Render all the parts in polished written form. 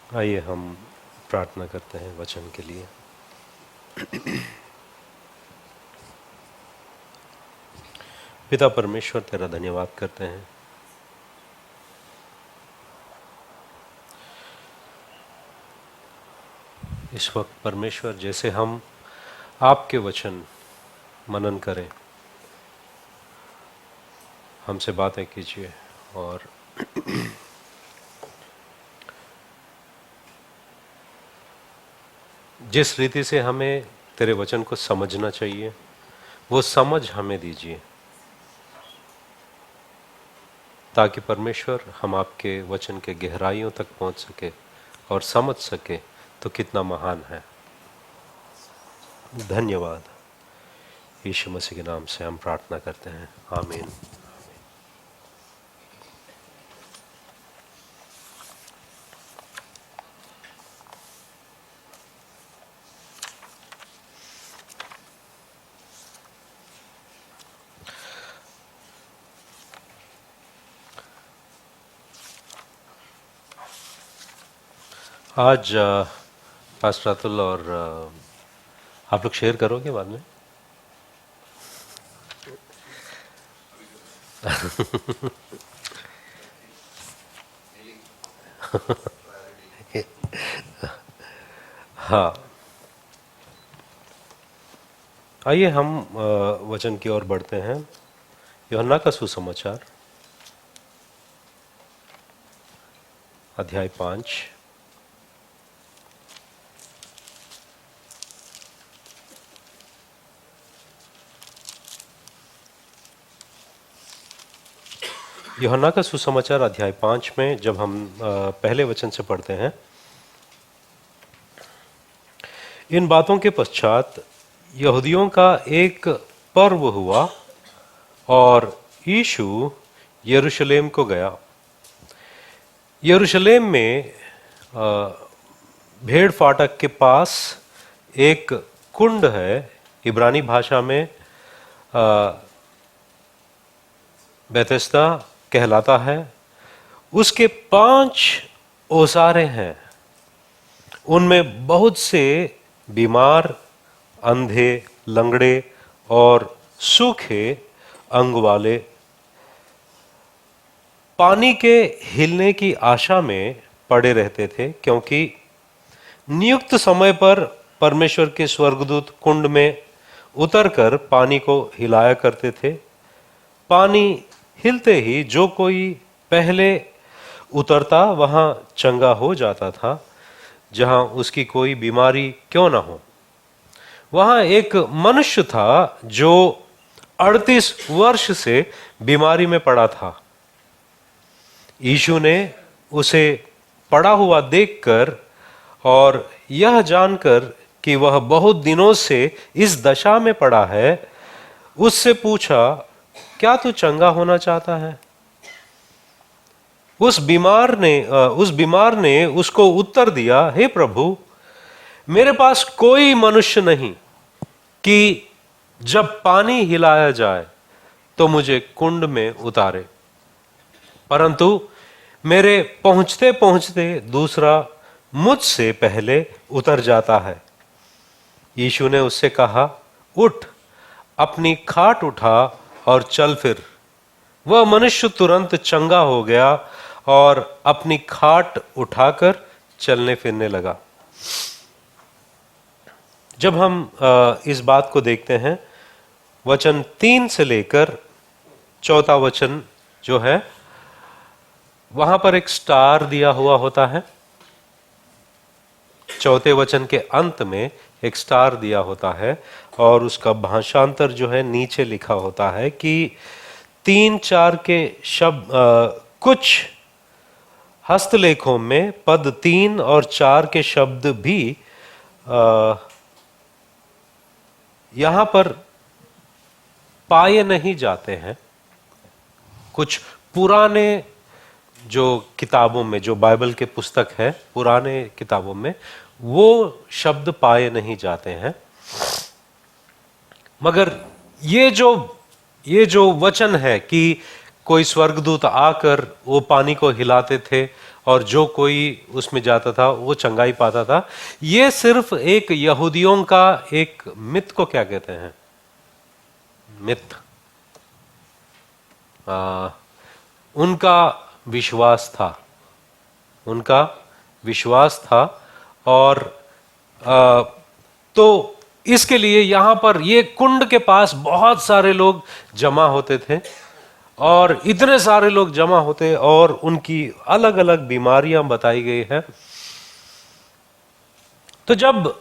आइए हम प्रार्थना करते हैं वचन के लिए। पिता परमेश्वर, तेरा धन्यवाद करते हैं इस वक्त परमेश्वर, जैसे हम आपके वचन मनन करें, हमसे बातें कीजिए और जिस रीति से हमें तेरे वचन को समझना चाहिए वो समझ हमें दीजिए, ताकि परमेश्वर हम आपके वचन के गहराइयों तक पहुंच सके और समझ सके तो कितना महान है। धन्यवाद। यीशु मसीह के नाम से हम प्रार्थना करते हैं, आमीन। आज पास्टर अतुल और आप लोग शेयर करोगे बाद में? हाँ, आइए हम वचन की ओर बढ़ते हैं। यूहन्ना का सुसमाचार अध्याय 5। यूहन्ना का सुसमाचार अध्याय 5 में जब हम पहले वचन से पढ़ते हैं, इन बातों के पश्चात यहूदियों का एक पर्व हुआ और यीशु यरूशलेम को गया। यरूशलेम में भेड़ फाटक के पास एक कुंड है, इब्रानी भाषा में बेथेस्दा कहलाता है। उसके 5 ओसारे हैं, उनमें बहुत से बीमार, अंधे, लंगड़े और सूखे अंग वाले पानी के हिलने की आशा में पड़े रहते थे, क्योंकि नियुक्त समय पर परमेश्वर के स्वर्गदूत कुंड में उतरकर पानी को हिलाया करते थे। पानी हिलते ही जो कोई पहले उतरता वहां चंगा हो जाता था, जहां उसकी कोई बीमारी क्यों ना हो। वहां एक मनुष्य था जो 38 वर्ष से बीमारी में पड़ा था। यीशु ने उसे पड़ा हुआ देखकर और यह जानकर कि वह बहुत दिनों से इस दशा में पड़ा है, उससे पूछा, क्या तू चंगा होना चाहता है? उस बीमार ने उसको उत्तर दिया, हे प्रभु, मेरे पास कोई मनुष्य नहीं कि जब पानी हिलाया जाए तो मुझे कुंड में उतारे, परंतु मेरे पहुंचते पहुंचते दूसरा मुझसे पहले उतर जाता है। यीशु ने उससे कहा, उठ, अपनी खाट उठा और चल फिर। वह मनुष्य तुरंत चंगा हो गया और अपनी खाट उठाकर चलने फिरने लगा। जब हम इस बात को देखते हैं, वचन 3 से लेकर 4 वचन जो है, वहां पर एक स्टार दिया हुआ होता है। 4 वचन के अंत में एक स्टार दिया होता है और उसका भाषांतर जो है नीचे लिखा होता है कि 3-4 के शब्द, कुछ हस्तलेखों में पद 3 और 4 के शब्द भी यहां पर पाए नहीं जाते हैं। कुछ पुराने जो किताबों में, जो बाइबल के पुस्तक है, पुराने किताबों में वो शब्द पाए नहीं जाते हैं। मगर ये जो वचन है कि कोई स्वर्गदूत आकर वो पानी को हिलाते थे और जो कोई उसमें जाता था वो चंगाई पाता था। ये सिर्फ एक यहूदियों का एक मिथ को क्या कहते हैं, मिथ, उनका विश्वास था, उनका विश्वास था। और तो इसके लिए यहां पर ये कुंड के पास बहुत सारे लोग जमा होते थे, और इतने सारे लोग जमा होते और उनकी अलग अलग बीमारियां बताई गई है। तो जब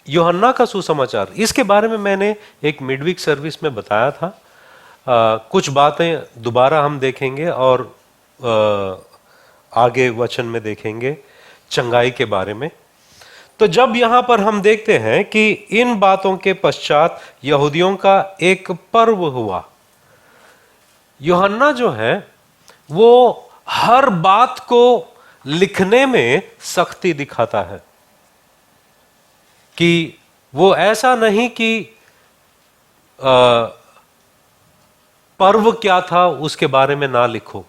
यूहन्ना का सुसमाचार, इसके बारे में मैंने एक मिडवीक सर्विस में बताया था, कुछ बातें दोबारा हम देखेंगे और आगे वचन में देखेंगे चंगाई के बारे में। तो जब यहां पर हम देखते हैं कि इन बातों के पश्चात यहूदियों का एक पर्व हुआ। यूहन्ना जो है वो हर बात को लिखने में सख्ती दिखाता है, कि वो ऐसा नहीं कि पर्व क्या था उसके बारे में ना लिखो,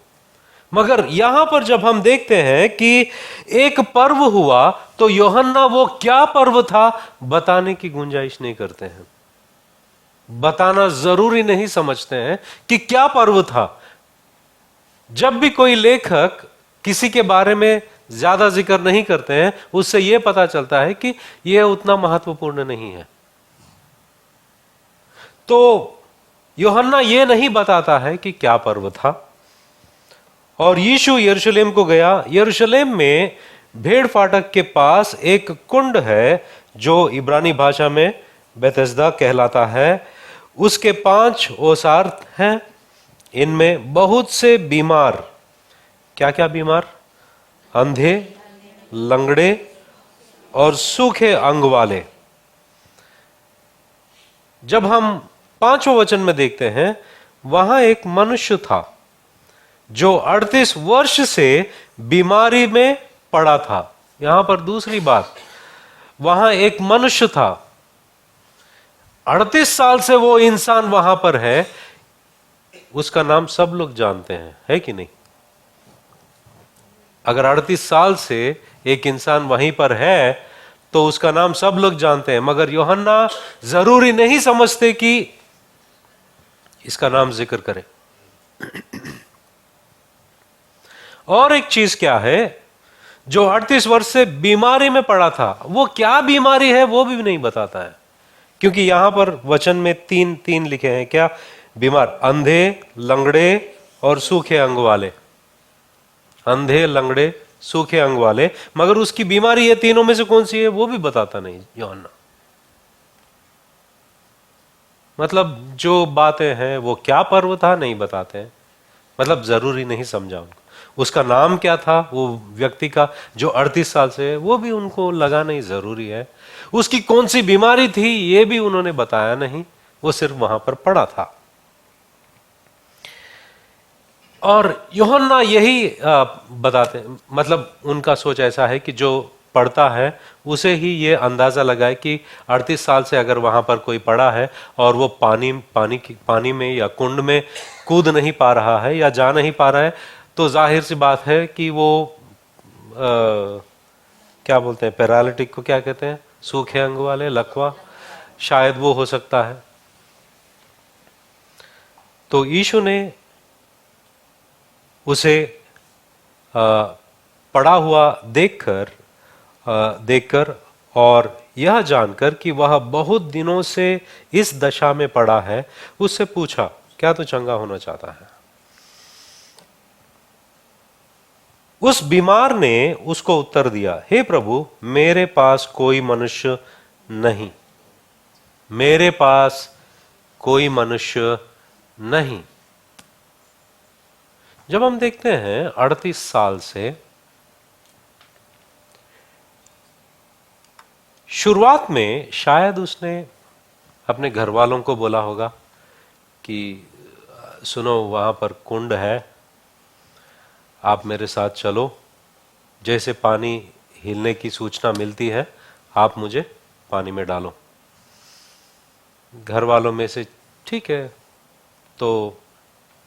मगर यहां पर जब हम देखते हैं कि एक पर्व हुआ तो यूहन्ना वो क्या पर्व था बताने की गुंजाइश नहीं करते हैं, बताना जरूरी नहीं समझते हैं कि क्या पर्व था। जब भी कोई लेखक किसी के बारे में ज्यादा जिक्र नहीं करते हैं, उससे यह पता चलता है कि यह उतना महत्वपूर्ण नहीं है। तो यूहन्ना यह नहीं बताता है कि क्या पर्व था। और यीशु यरूशलेम को गया। यरूशलेम में भेड़ फाटक के पास एक कुंड है जो इब्रानी भाषा में बेथेस्दा कहलाता है। उसके 5 ओसार हैं। इनमें बहुत से बीमार, क्या क्या बीमार, अंधे, लंगड़े और सूखे अंग वाले। जब हम 5वें वचन में देखते हैं, वहां एक मनुष्य था जो 38 वर्ष से बीमारी में पड़ा था। यहां पर दूसरी बात, वहां एक मनुष्य था, 38 साल से वो इंसान वहां पर है। उसका नाम सब लोग जानते हैं, है कि नहीं? अगर 38 साल से एक इंसान वहीं पर है तो उसका नाम सब लोग जानते हैं, मगर यूहन्ना जरूरी नहीं समझते कि इसका नाम जिक्र करें। और एक चीज क्या है, जो 38 वर्ष से बीमारी में पड़ा था, वो क्या बीमारी है वो भी नहीं बताता है, क्योंकि यहां पर वचन में 3 लिखे हैं। क्या बीमार? अंधे, लंगड़े और सूखे अंग वाले। अंधे, लंगड़े, सूखे अंग वाले, मगर उसकी बीमारी ये तीनों में से कौन सी है वो भी बताता नहीं यूहन्ना। मतलब जो बातें हैं वो क्या पर्व था नहीं बताते हैं, मतलब जरूरी नहीं समझा उनको। उसका नाम क्या था वो व्यक्ति का जो 38 साल से है, वो भी उनको लगा नहीं जरूरी है। उसकी कौन सी बीमारी थी ये भी उन्होंने बताया नहीं, वो सिर्फ वहां पर पड़ा था। और यूहन्ना यही बताते, मतलब उनका सोच ऐसा है कि जो पढ़ता है उसे ही ये अंदाजा लगाए कि 38 साल से अगर वहां पर कोई पड़ा है और वो पानी में या कुंड में कूद नहीं पा रहा है या जा नहीं पा रहा है, तो जाहिर सी बात है कि वो क्या बोलते हैं, पैरालिटिक को क्या कहते हैं, सूखे अंग वाले, लकवा, शायद वो हो सकता है। तो यीशु ने उसे पड़ा हुआ देखकर और यह जानकर कि वह बहुत दिनों से इस दशा में पड़ा है, उससे पूछा, क्या तू चंगा होना चाहता है? उस बीमार ने उसको उत्तर दिया, हे प्रभु, मेरे पास कोई मनुष्य नहीं, मेरे पास कोई मनुष्य नहीं। जब हम देखते हैं 38 साल से, शुरुआत में शायद उसने अपने घर वालों को बोला होगा कि सुनो वहां पर कुंड है, आप मेरे साथ चलो, जैसे पानी हिलने की सूचना मिलती है आप मुझे पानी में डालो। घर वालों में से ठीक है, तो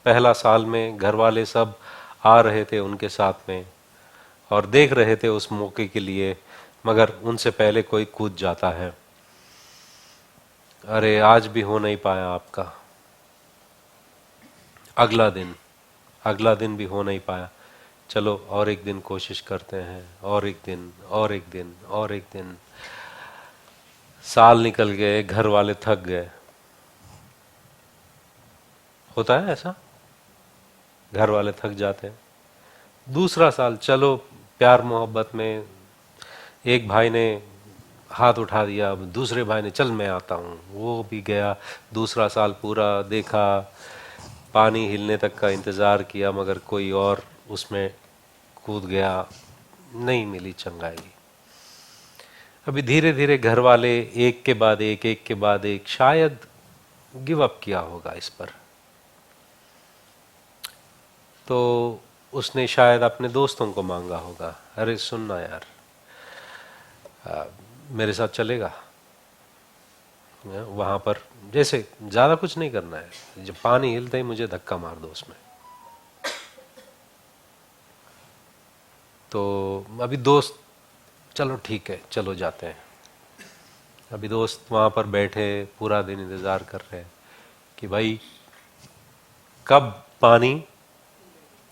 पहला साल में घर वाले सब आ रहे थे उनके साथ में, और देख रहे थे उस मौके के लिए, मगर उनसे पहले कोई कूद जाता है। अरे आज भी हो नहीं पाया आपका। अगला दिन भी हो नहीं पाया। चलो और एक दिन कोशिश करते हैं, और एक दिन, और एक दिन, और एक दिन। साल निकल गए, घर वाले थक गए। होता है ऐसा, घर वाले थक जाते हैं। दूसरा साल, चलो प्यार मोहब्बत में एक भाई ने हाथ उठा दिया, दूसरे भाई ने चल मैं आता हूँ, वो भी गया। दूसरा साल पूरा देखा, पानी हिलने तक का इंतज़ार किया, मगर कोई और उसमें कूद गया, नहीं मिली चंगाई। अभी धीरे धीरे घर वाले एक के बाद एक शायद गिव अप किया होगा इस पर। तो उसने शायद अपने दोस्तों को मांगा होगा, अरे सुनना यार, मेरे साथ चलेगा वहां पर, जैसे ज्यादा कुछ नहीं करना है, जब पानी हिलते ही मुझे धक्का मार दो उसमें। तो अभी दोस्त, चलो ठीक है चलो जाते हैं। अभी दोस्त वहां पर बैठे पूरा दिन इंतजार कर रहे हैं कि भाई कब पानी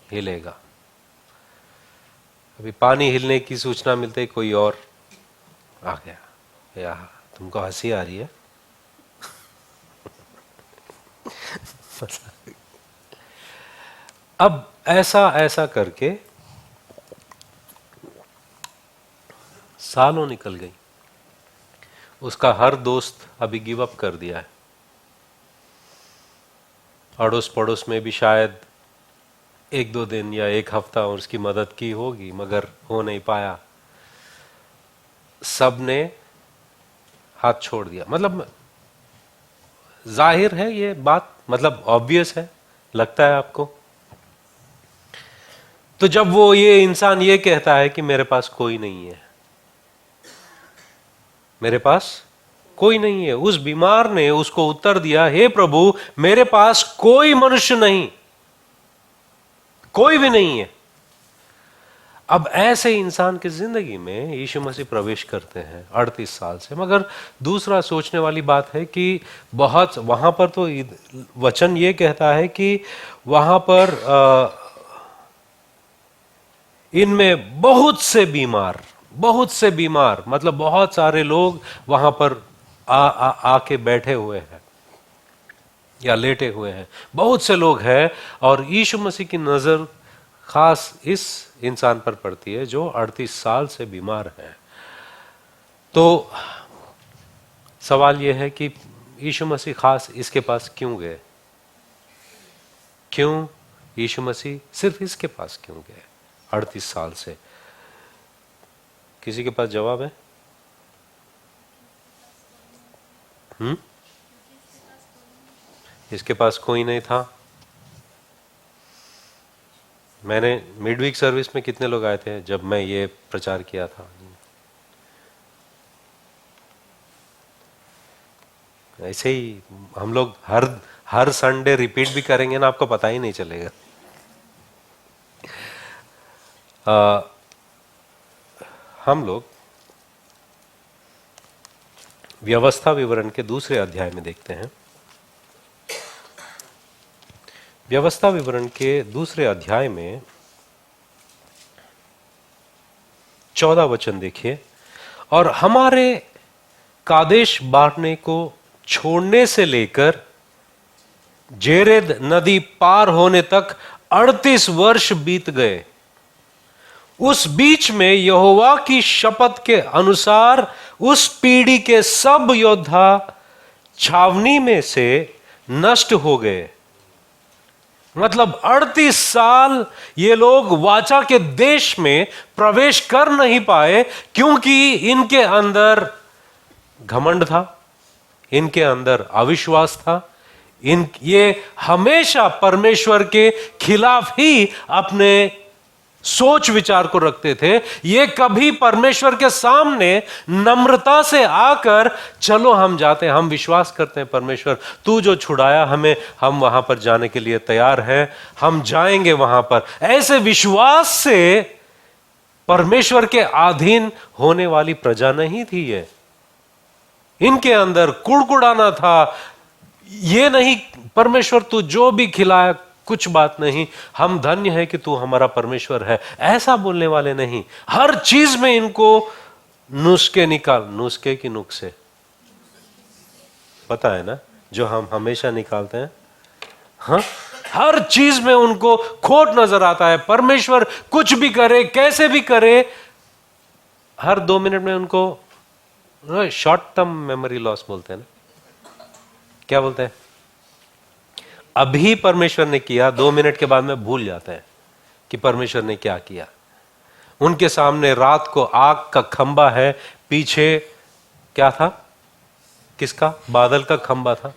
हिलेगा। अभी पानी हिलने की सूचना मिलते ही कोई और आ गया। या तुमको हंसी आ रही है? अब ऐसा ऐसा करके सालों निकल गई। उसका हर दोस्त अभी गिव अप कर दिया है। अड़ोस पड़ोस में भी शायद एक दो दिन या एक हफ्ता उसकी मदद की होगी, मगर हो नहीं पाया। सब ने हाथ छोड़ दिया। मतलब जाहिर है ये बात, मतलब ऑब्वियस है, लगता है आपको? तो जब वो ये इंसान ये कहता है कि मेरे पास कोई नहीं है, मेरे पास कोई नहीं है, उस बीमार ने उसको उत्तर दिया, हे प्रभु मेरे पास कोई मनुष्य नहीं, कोई भी नहीं है। अब ऐसे इंसान की जिंदगी में यीशु मसीह प्रवेश करते हैं 38 साल से। मगर दूसरा सोचने वाली बात है कि बहुत वहां पर तो वचन ये कहता है कि वहां पर इनमें बहुत से बीमार, मतलब बहुत सारे लोग वहां पर आके बैठे हुए हैं या लेटे हुए हैं, बहुत से लोग हैं। और यीशु मसीह की नजर खास इस इंसान पर पड़ती है जो 38 साल से बीमार है। तो सवाल यह है कि यीशु मसीह खास इसके पास क्यों गए? क्यों यीशु मसीह सिर्फ इसके पास क्यों गए 38 साल से? किसी के पास जवाब है? इसके पास कोई नहीं था। मैंने मिडवीक सर्विस में कितने लोग आए थे जब मैं ये प्रचार किया था? ऐसे ही हम लोग हर संडे रिपीट भी करेंगे ना, आपको पता ही नहीं चलेगा। हम लोग व्यवस्था विवरण के दूसरे अध्याय में देखते हैं। व्यवस्था विवरण के दूसरे अध्याय में 14 वचन देखिए। और हमारे कादेश बारने को छोड़ने से लेकर जेरेद नदी पार होने तक 38 वर्ष बीत गए। उस बीच में यहोवा की शपथ के अनुसार उस पीढ़ी के सब योद्धा छावनी में से नष्ट हो गए। मतलब 38 साल ये लोग वाचा के देश में प्रवेश कर नहीं पाए, क्योंकि इनके अंदर घमंड था, इनके अंदर अविश्वास था, ये हमेशा परमेश्वर के खिलाफ ही अपने सोच विचार को रखते थे। ये कभी परमेश्वर के सामने नम्रता से आकर चलो हम जाते हैं, हम विश्वास करते हैं परमेश्वर तू जो छुड़ाया हमें, हम वहां पर जाने के लिए तैयार हैं, हम जाएंगे वहां पर, ऐसे विश्वास से परमेश्वर के अधीन होने वाली प्रजा नहीं थी ये। इनके अंदर कुड़कुड़ाना था, ये नहीं परमेश्वर तू जो भी खिलाए कुछ बात नहीं, हम धन्य है कि तू हमारा परमेश्वर है, ऐसा बोलने वाले नहीं। हर चीज में इनको नुस्खे नुस्खे की नुस्खे पता है ना, जो हम हमेशा निकालते हैं। हाँ, हर चीज में उनको खोट नजर आता है। परमेश्वर कुछ भी करे, कैसे भी करे, हर 2 मिनट में उनको शॉर्ट टर्म मेमोरी लॉस बोलते हैं ना, क्या बोलते हैं, अभी परमेश्वर ने किया, 2 मिनट के बाद में भूल जाते हैं कि परमेश्वर ने क्या किया। उनके सामने रात को आग का खंबा है, पीछे क्या था, किसका, बादल का खंबा था,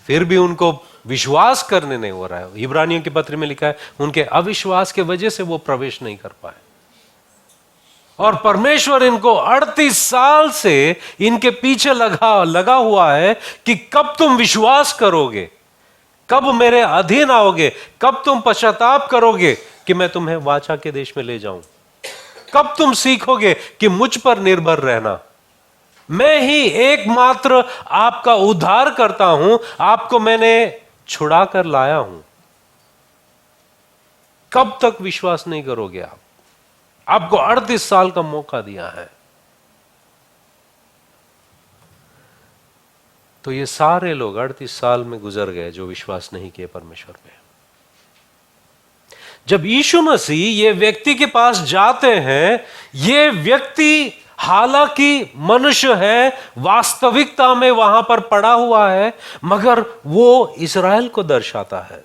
फिर भी उनको विश्वास करने नहीं हो रहा है। इब्रानियों की पत्र में लिखा है उनके अविश्वास के वजह से वो प्रवेश नहीं कर पाए। और परमेश्वर इनको 38 साल से इनके पीछे लगा हुआ है कि कब तुम विश्वास करोगे, कब मेरे अधीन आओगे, कब तुम पश्चाताप करोगे कि मैं तुम्हें वाचा के देश में ले जाऊं, कब तुम सीखोगे कि मुझ पर निर्भर रहना, मैं ही एकमात्र आपका उद्धार करता हूं, आपको मैंने छुड़ा कर लाया हूं। कब तक विश्वास नहीं करोगे आप? आपको 38 साल का मौका दिया है। तो ये सारे लोग 38 साल में गुजर गए जो विश्वास नहीं किए परमेश्वर में। जब यीशु मसीह ये व्यक्ति के पास जाते हैं, ये व्यक्ति हालांकि मनुष्य है, वास्तविकता में वहां पर पड़ा हुआ है, मगर वो इस्राएल को दर्शाता है,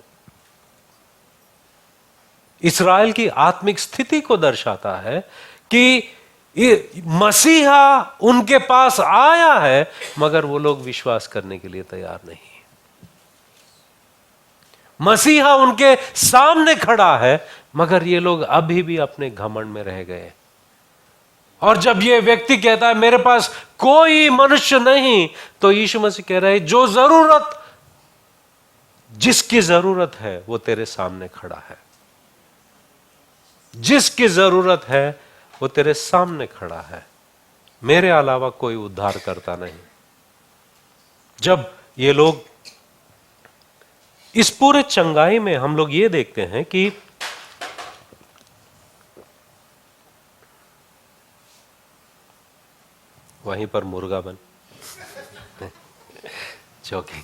इस्राएल की आत्मिक स्थिति को दर्शाता है कि मसीहा उनके पास आया है, मगर वो लोग विश्वास करने के लिए तैयार नहीं। मसीहा उनके सामने खड़ा है, मगर ये लोग अभी भी अपने घमंड में रह गए। और जब ये व्यक्ति कहता है मेरे पास कोई मनुष्य नहीं, तो यीशु मसीह कह रहे हैं जो जरूरत, जिसकी जरूरत है वो तेरे सामने खड़ा है, जिसकी जरूरत है वो तेरे सामने खड़ा है, मेरे अलावा कोई उद्धार करता नहीं। जब ये लोग इस पूरे चंगाई में हम लोग ये देखते हैं कि वहीं पर मुर्गा बन जोकिंग।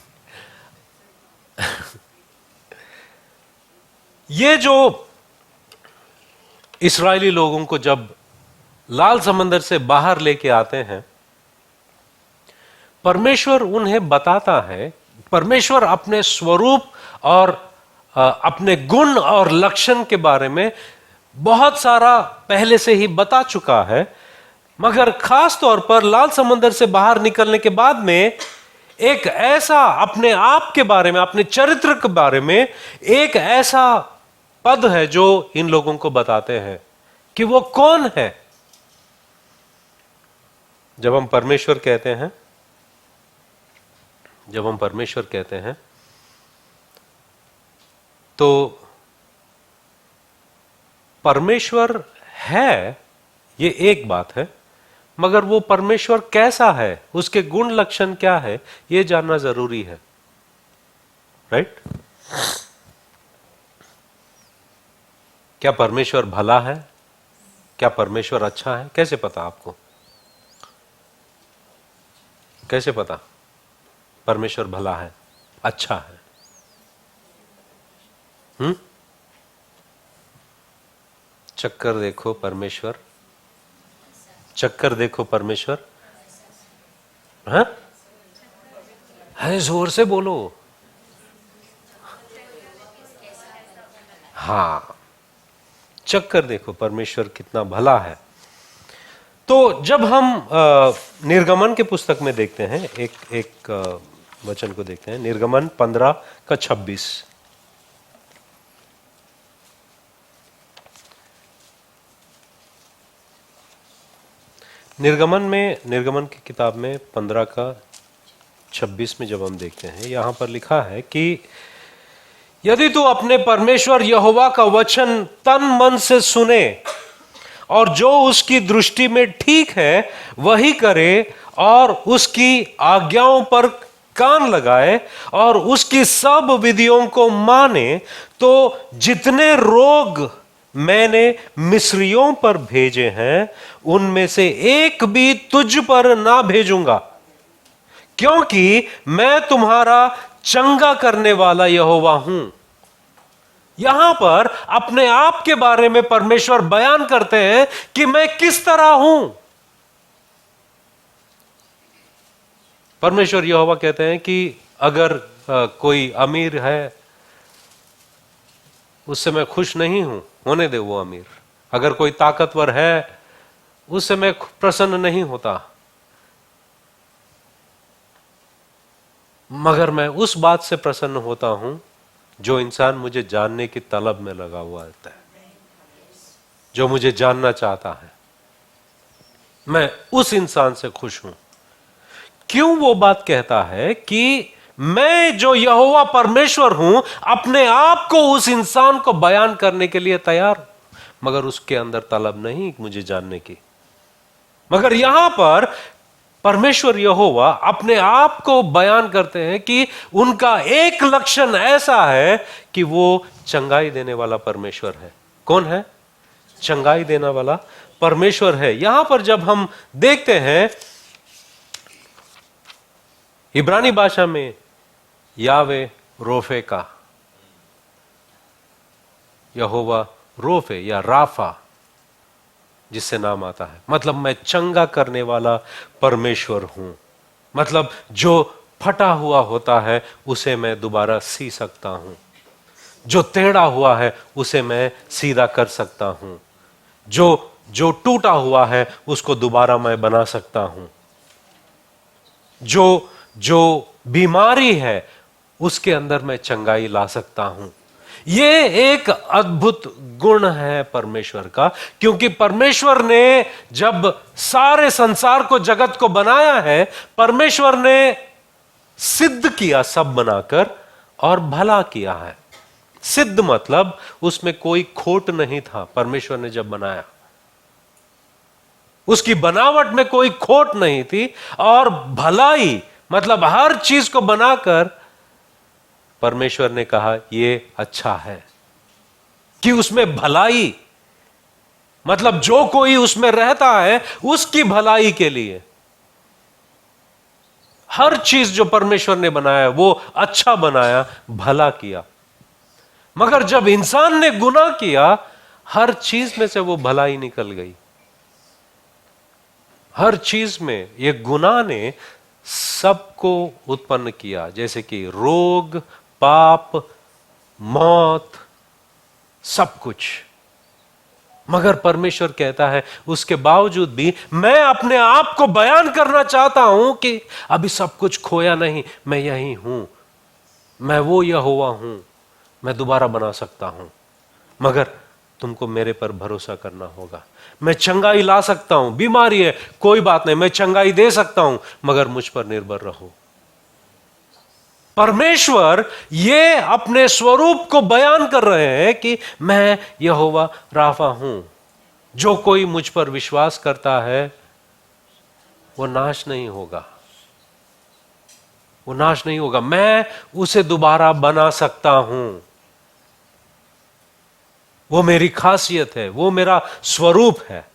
ये जो इस्राएली लोगों को जब लाल समंदर से बाहर लेके आते हैं, परमेश्वर उन्हें बताता है, परमेश्वर अपने स्वरूप और अपने गुण और लक्षण के बारे में बहुत सारा पहले से ही बता चुका है, मगर खास तौर पर लाल समंदर से बाहर निकलने के बाद में एक ऐसा अपने आप के बारे में, अपने चरित्र के बारे में एक ऐसा पद है जो इन लोगों को बताते हैं कि वो कौन है। जब हम परमेश्वर कहते हैं, जब हम परमेश्वर कहते हैं तो परमेश्वर है ये एक बात है, मगर वो परमेश्वर कैसा है, उसके गुण लक्षण क्या है, ये जानना जरूरी है, राइट? क्या परमेश्वर भला है? क्या परमेश्वर अच्छा है? कैसे पता आपको? कैसे पता परमेश्वर भला है, अच्छा है? चक्कर देखो परमेश्वर, चक्कर देखो परमेश्वर, हाँ है, जोर से बोलो। हाँ, चक्कर देखो परमेश्वर कितना भला है। तो जब हम निर्गमन के पुस्तक में देखते हैं, एक वचन को देखते हैं, निर्गमन 15:26। निर्गमन की किताब में 15:26 में जब हम देखते हैं, यहां पर लिखा है कि यदि तू अपने परमेश्वर यहोवा का वचन तन मन से सुने और जो उसकी दृष्टि में ठीक है वही करे, और उसकी आज्ञाओं पर कान लगाए और उसकी सब विधियों को माने, तो जितने रोग मैंने मिस्रियों पर भेजे हैं उनमें से एक भी तुझ पर ना भेजूंगा, क्योंकि मैं तुम्हारा चंगा करने वाला यहोवा हूं। यहां पर अपने आप के बारे में परमेश्वर बयान करते हैं कि मैं किस तरह हूं। परमेश्वर यहोवा कहते हैं कि अगर कोई अमीर है उससे मैं खुश नहीं हूं, होने दे वो अमीर। अगर कोई ताकतवर है उससे मैं प्रसन्न नहीं होता, मगर मैं उस बात से प्रसन्न होता हूं जो इंसान मुझे जानने की तलब में लगा हुआ रहता है, जो मुझे जानना चाहता है, मैं उस इंसान से खुश हूं। क्यों वो बात कहता है कि मैं जो यहोवा परमेश्वर हूं अपने आप को उस इंसान को बयान करने के लिए तैयार, मगर उसके अंदर तलब नहीं मुझे जानने की। मगर यहां पर परमेश्वर यहोवा अपने आप को बयान करते हैं कि उनका एक लक्षण ऐसा है कि वो चंगाई देने वाला परमेश्वर है। कौन है? चंगाई देने वाला परमेश्वर है। यहां पर जब हम देखते हैं इब्रानी भाषा में यावे रोफे का, यहोवा रोफे या राफा जिससे नाम आता है, मतलब मैं चंगा करने वाला परमेश्वर हूं। मतलब जो फटा हुआ होता है उसे मैं दोबारा सी सकता हूं, जो टेढ़ा हुआ है उसे मैं सीधा कर सकता हूं, जो टूटा हुआ है उसको दोबारा मैं बना सकता हूं, जो बीमारी है उसके अंदर मैं चंगाई ला सकता हूं। यह एक अद्भुत गुण है परमेश्वर का, क्योंकि परमेश्वर ने जब सारे संसार को, जगत को बनाया है, परमेश्वर ने सिद्ध किया सब बनाकर और भला किया है। सिद्ध मतलब उसमें कोई खोट नहीं था। परमेश्वर ने जब बनाया उसकी बनावट में कोई खोट नहीं थी, और भलाई मतलब हर चीज को बनाकर परमेश्वर ने कहा यह अच्छा है, कि उसमें भलाई, मतलब जो कोई उसमें रहता है उसकी भलाई के लिए हर चीज जो परमेश्वर ने बनाया वो अच्छा बनाया, भला किया। मगर जब इंसान ने गुनाह किया, हर चीज में से वो भलाई निकल गई। हर चीज में ये गुनाह ने सबको उत्पन्न किया, जैसे कि रोग, पाप, मौत, सब कुछ। मगर परमेश्वर कहता है उसके बावजूद भी मैं अपने आप को बयान करना चाहता हूं कि अभी सब कुछ खोया नहीं, मैं यही हूं, मैं वो यहोवा हूं, मैं दोबारा बना सकता हूं, मगर तुमको मेरे पर भरोसा करना होगा। मैं चंगाई ला सकता हूं, बीमारी है कोई बात नहीं, मैं चंगाई दे सकता हूं, मगर मुझ पर निर्भर रहो। परमेश्वर ये अपने स्वरूप को बयान कर रहे हैं कि मैं यहोवा राफा हूं। जो कोई मुझ पर विश्वास करता है वो नाश नहीं होगा, वो नाश नहीं होगा, मैं उसे दोबारा बना सकता हूं। वो मेरी खासियत है, वो मेरा स्वरूप है।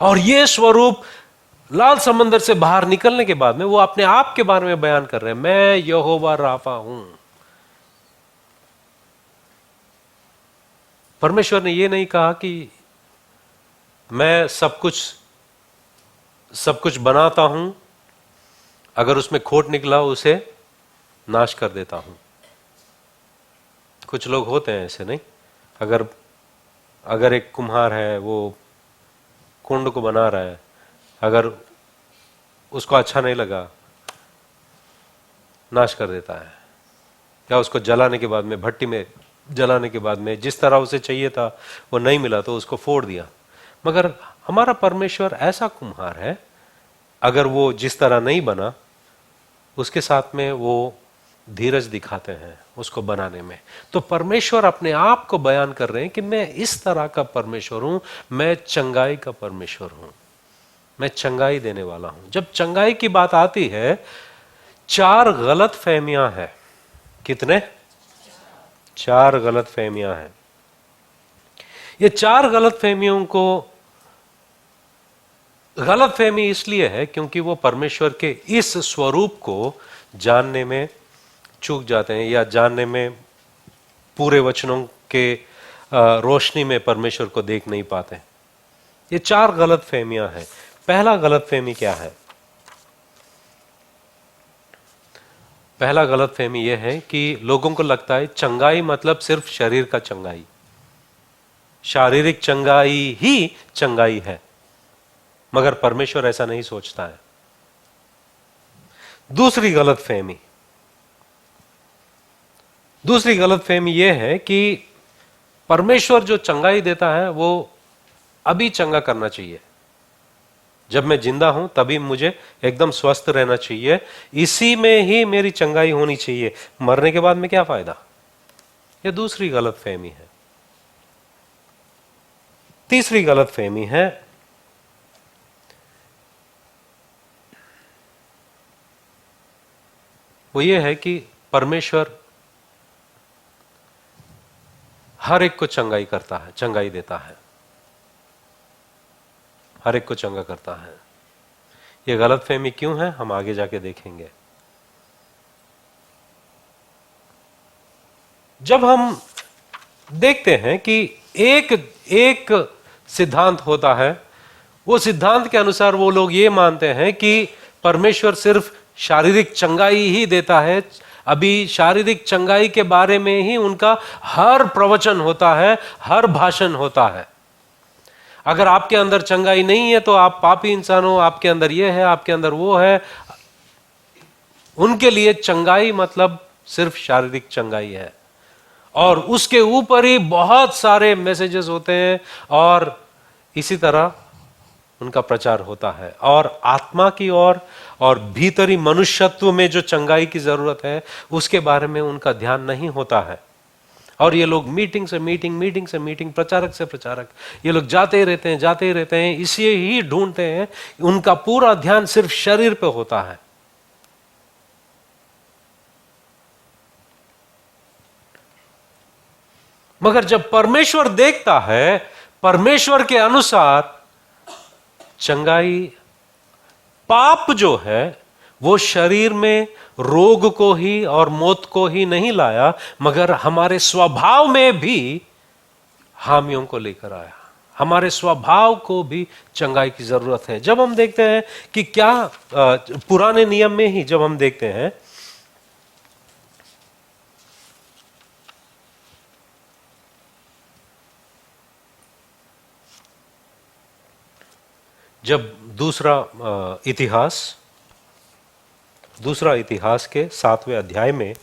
और ये स्वरूप लाल समंदर से बाहर निकलने के बाद में वो अपने आप के बारे में बयान कर रहे हैं, मैं यहोवा राफा हूं। परमेश्वर ने ये नहीं कहा कि मैं सब कुछ बनाता हूं, अगर उसमें खोट निकला उसे नाश कर देता हूं। कुछ लोग होते हैं ऐसे, नहीं? अगर एक कुम्हार है, वो कुंड को बना रहा है, अगर उसको अच्छा नहीं लगा नाश कर देता है, या उसको जलाने के बाद में, भट्टी में जलाने के बाद में जिस तरह उसे चाहिए था वो नहीं मिला तो उसको फोड़ दिया। मगर हमारा परमेश्वर ऐसा कुम्हार है, अगर वो जिस तरह नहीं बना उसके साथ में वो धीरज दिखाते हैं उसको बनाने में। तो परमेश्वर अपने आप को बयान कर रहे हैं कि मैं इस तरह का परमेश्वर हूं, मैं चंगाई का परमेश्वर हूं, मैं चंगाई देने वाला हूं। जब चंगाई की बात आती है, 4 गलत फहमियां हैं। कितने? 4 गलत फहमियां हैं। ये 4 गलत फहमियों को गलत फहमी इसलिए है क्योंकि वो परमेश्वर के इस स्वरूप को जानने में चूक जाते हैं, या जानने में पूरे वचनों के रोशनी में परमेश्वर को देख नहीं पाते। ये 4 गलत फहमियां हैं। पहला गलत फहमी क्या है? पहला गलत फहमी यह है कि लोगों को लगता है चंगाई मतलब सिर्फ शरीर का चंगाई, शारीरिक चंगाई ही चंगाई है, मगर परमेश्वर ऐसा नहीं सोचता है। दूसरी गलत फहमी यह है कि परमेश्वर जो चंगाई देता है वो अभी चंगा करना चाहिए। जब मैं जिंदा हूं तभी मुझे एकदम स्वस्थ रहना चाहिए, इसी में ही मेरी चंगाई होनी चाहिए, मरने के बाद में क्या फायदा। यह दूसरी गलत फहमी है। तीसरी गलत फहमी है, वो ये है कि परमेश्वर हर एक को चंगाई करता है, चंगाई देता है, हर एक को चंगा करता है। ये गलतफहमी क्यों है, हम आगे जाके देखेंगे। जब हम देखते हैं कि एक सिद्धांत होता है, वो सिद्धांत के अनुसार वो लोग ये मानते हैं कि परमेश्वर सिर्फ शारीरिक चंगाई ही देता है। अभी शारीरिक चंगाई के बारे में ही उनका हर प्रवचन होता है, हर भाषण होता है। अगर आपके अंदर चंगाई नहीं है तो आप पापी इंसान हो, आपके अंदर ये है, आपके अंदर वो है। उनके लिए चंगाई मतलब सिर्फ शारीरिक चंगाई है, और उसके ऊपर ही बहुत सारे मैसेजेस होते हैं, और इसी तरह उनका प्रचार होता है। और आत्मा की ओर और भीतरी मनुष्यत्व में जो चंगाई की जरूरत है उसके बारे में उनका ध्यान नहीं होता है। और ये लोग मीटिंग से मीटिंग, प्रचारक से प्रचारक, ये लोग जाते ही रहते हैं, इसे ही ढूंढते हैं। उनका पूरा ध्यान सिर्फ शरीर पे होता है। मगर जब परमेश्वर देखता है, परमेश्वर के अनुसार चंगाई, पाप जो है वो शरीर में रोग को ही और मौत को ही नहीं लाया, मगर हमारे स्वभाव में भी हामियों को लेकर आया। हमारे स्वभाव को भी चंगाई की जरूरत है। जब हम देखते हैं कि क्या पुराने नियम में ही जब हम देखते हैं, जब दूसरा इतिहास के 7वें अध्याय में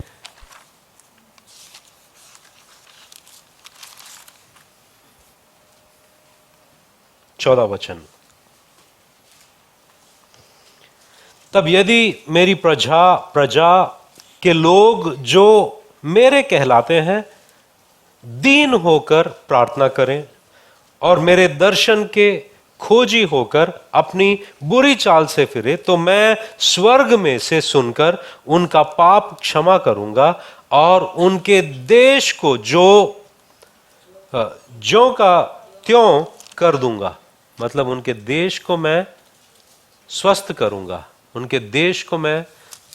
14 वचन, तब यदि मेरी प्रजा के लोग जो मेरे कहलाते हैं दीन होकर प्रार्थना करें और मेरे दर्शन के खोजी होकर अपनी बुरी चाल से फिरे, तो मैं स्वर्ग में से सुनकर उनका पाप क्षमा करूंगा और उनके देश को ज्यों का त्यों कर दूंगा। मतलब उनके देश को मैं स्वस्थ करूंगा, उनके देश को मैं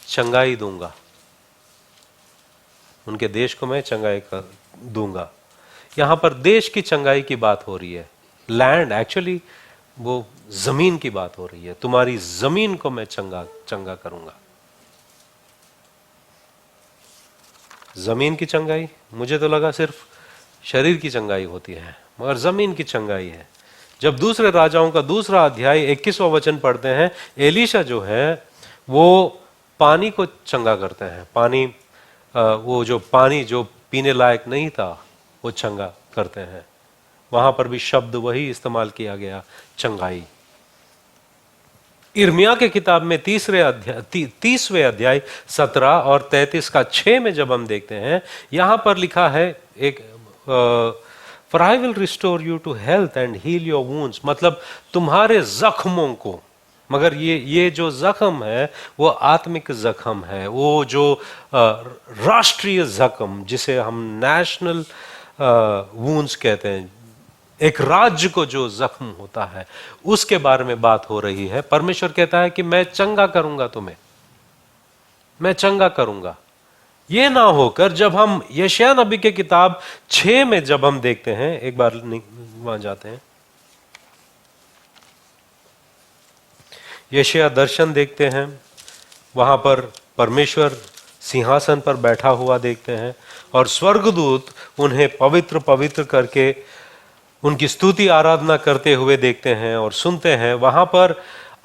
चंगाई दूंगा, उनके देश को मैं चंगाई कर दूंगा। यहां पर देश की चंगाई की बात हो रही है। लैंड, एक्चुअली वो जमीन की बात हो रही है। तुम्हारी जमीन को मैं चंगा करूंगा। जमीन की चंगाई, मुझे तो लगा सिर्फ शरीर की चंगाई होती है, मगर जमीन की चंगाई है। जब दूसरे राजाओं का 2 अध्याय 21वां वचन पढ़ते हैं, एलीशा जो है वो पानी को चंगा करते हैं। पानी, वो जो पानी जो पीने लायक नहीं था वो चंगा करते हैं। वहां पर भी शब्द वही इस्तेमाल किया गया, चंगाई। इर्मिया के किताब में 30वें अध्याय 17 और 33 का 6 में जब हम देखते हैं, यहां पर लिखा है एक for I will restore you to health and heal your wounds, मतलब तुम्हारे जख्मों को। मगर ये जो जख्म है वो आत्मिक जख्म है, वो जो राष्ट्रीय जख्म जिसे हम नेशनल वुंड्स कहते हैं, एक राज्य को जो जख्म होता है, उसके बारे में बात हो रही है। परमेश्वर कहता है कि मैं चंगा करूंगा तुम्हें, मैं चंगा करूंगा। ये ना होकर जब हम यशायाह नबी के किताब 6 में जब हम देखते हैं, एक बार वहां जाते हैं, यशायाह दर्शन देखते हैं, वहां पर परमेश्वर सिंहासन पर बैठा हुआ देखते हैं और स्वर्गदूत उन्हें पवित्र पवित्र करके उनकी स्तुति आराधना करते हुए देखते हैं और सुनते हैं। वहां पर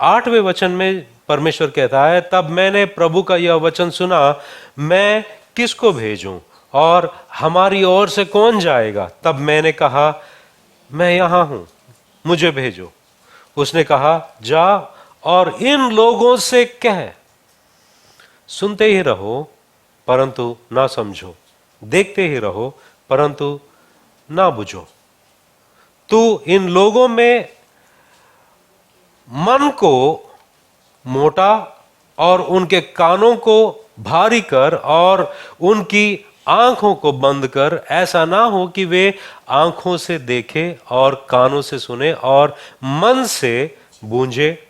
8वें वचन में परमेश्वर कहता है, तब मैंने प्रभु का यह वचन सुना, मैं किसको भेजूं और हमारी ओर से कौन जाएगा? तब मैंने कहा, मैं यहां हूं, मुझे भेजो। उसने कहा, जा और इन लोगों से कह, सुनते ही रहो परंतु ना समझो, देखते ही रहो परंतु ना बुझो। तू इन लोगों में मन को मोटा और उनके कानों को भारी कर और उनकी आंखों को बंद कर, ऐसा ना हो कि वे आंखों से देखे और कानों से सुने और मन से बूंझे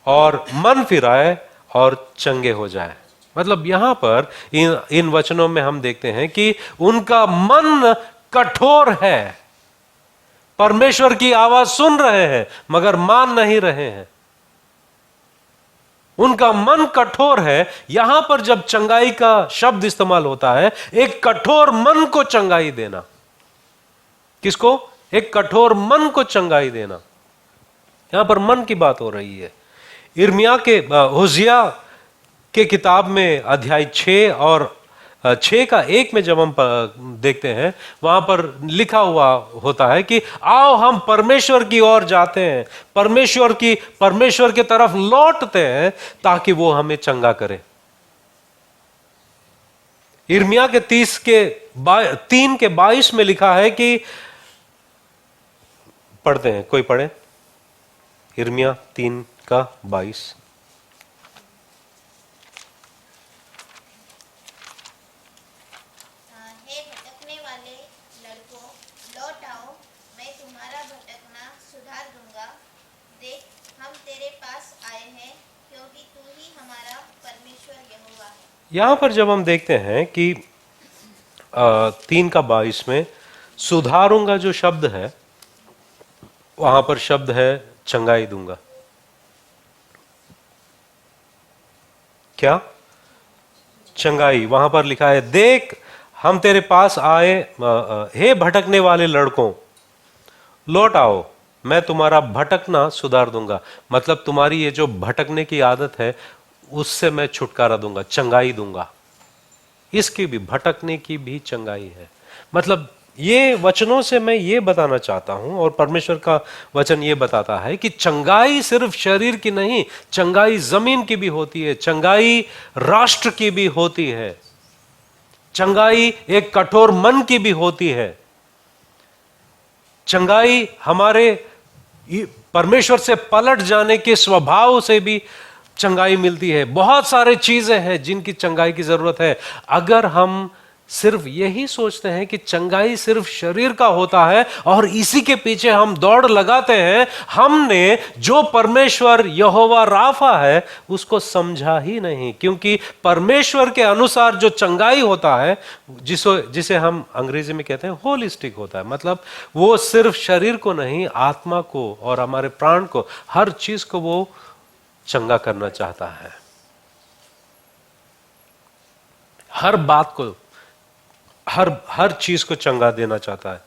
और मन फिराए और चंगे हो जाए। मतलब यहां पर इन वचनों में हम देखते हैं कि उनका मन कठोर है, परमेश्वर की आवाज सुन रहे हैं मगर मान नहीं रहे हैं, उनका मन कठोर है। यहां पर जब चंगाई का शब्द इस्तेमाल होता है, एक कठोर मन को चंगाई देना। किसको? एक कठोर मन को चंगाई देना। यहां पर मन की बात हो रही है। इर्मिया के होशिया के किताब में अध्याय 6 और 6 का 1 में जब हम देखते हैं, वहां पर लिखा हुआ होता है कि आओ हम परमेश्वर की ओर जाते हैं, परमेश्वर की तरफ लौटते हैं ताकि वो हमें चंगा करे। इर्मिया के 3 के 22 में लिखा है कि, पढ़ते हैं, कोई पढ़े इर्मिया 3 का 22। यहां पर जब हम देखते हैं कि 3 का 22 में सुधारूंगा जो शब्द है, वहां पर शब्द है चंगाई दूंगा। क्या? चंगाई। वहां पर लिखा है, देख हम तेरे पास आए, हे भटकने वाले लड़कों लौट आओ, मैं तुम्हारा भटकना सुधार दूंगा। मतलब तुम्हारी ये जो भटकने की आदत है उससे मैं छुटकारा दूंगा, चंगाई दूंगा। इसकी भी, भटकने की भी चंगाई है। मतलब ये वचनों से मैं ये बताना चाहता हूं, और परमेश्वर का वचन ये बताता है कि चंगाई सिर्फ शरीर की नहीं, चंगाई जमीन की भी होती है, चंगाई राष्ट्र की भी होती है, चंगाई एक कठोर मन की भी होती है, चंगाई हमारे परमेश्वर से पलट जाने के स्वभाव से भी चंगाई मिलती है। बहुत सारे चीजें हैं जिनकी चंगाई की जरूरत है। अगर हम सिर्फ यही सोचते हैं कि चंगाई सिर्फ शरीर का होता है और इसी के पीछे हम दौड़ लगाते हैं, हमने जो परमेश्वर यहोवा राफा है उसको समझा ही नहीं। क्योंकि परमेश्वर के अनुसार जो चंगाई होता है, जिसे हम अंग्रेजी में कहते हैं होलिस्टिक होता है, मतलब वो सिर्फ शरीर को नहीं, आत्मा को और हमारे प्राण को, हर चीज को वो चंगा करना चाहता है। हर बात को, हर चीज को चंगा देना चाहता है।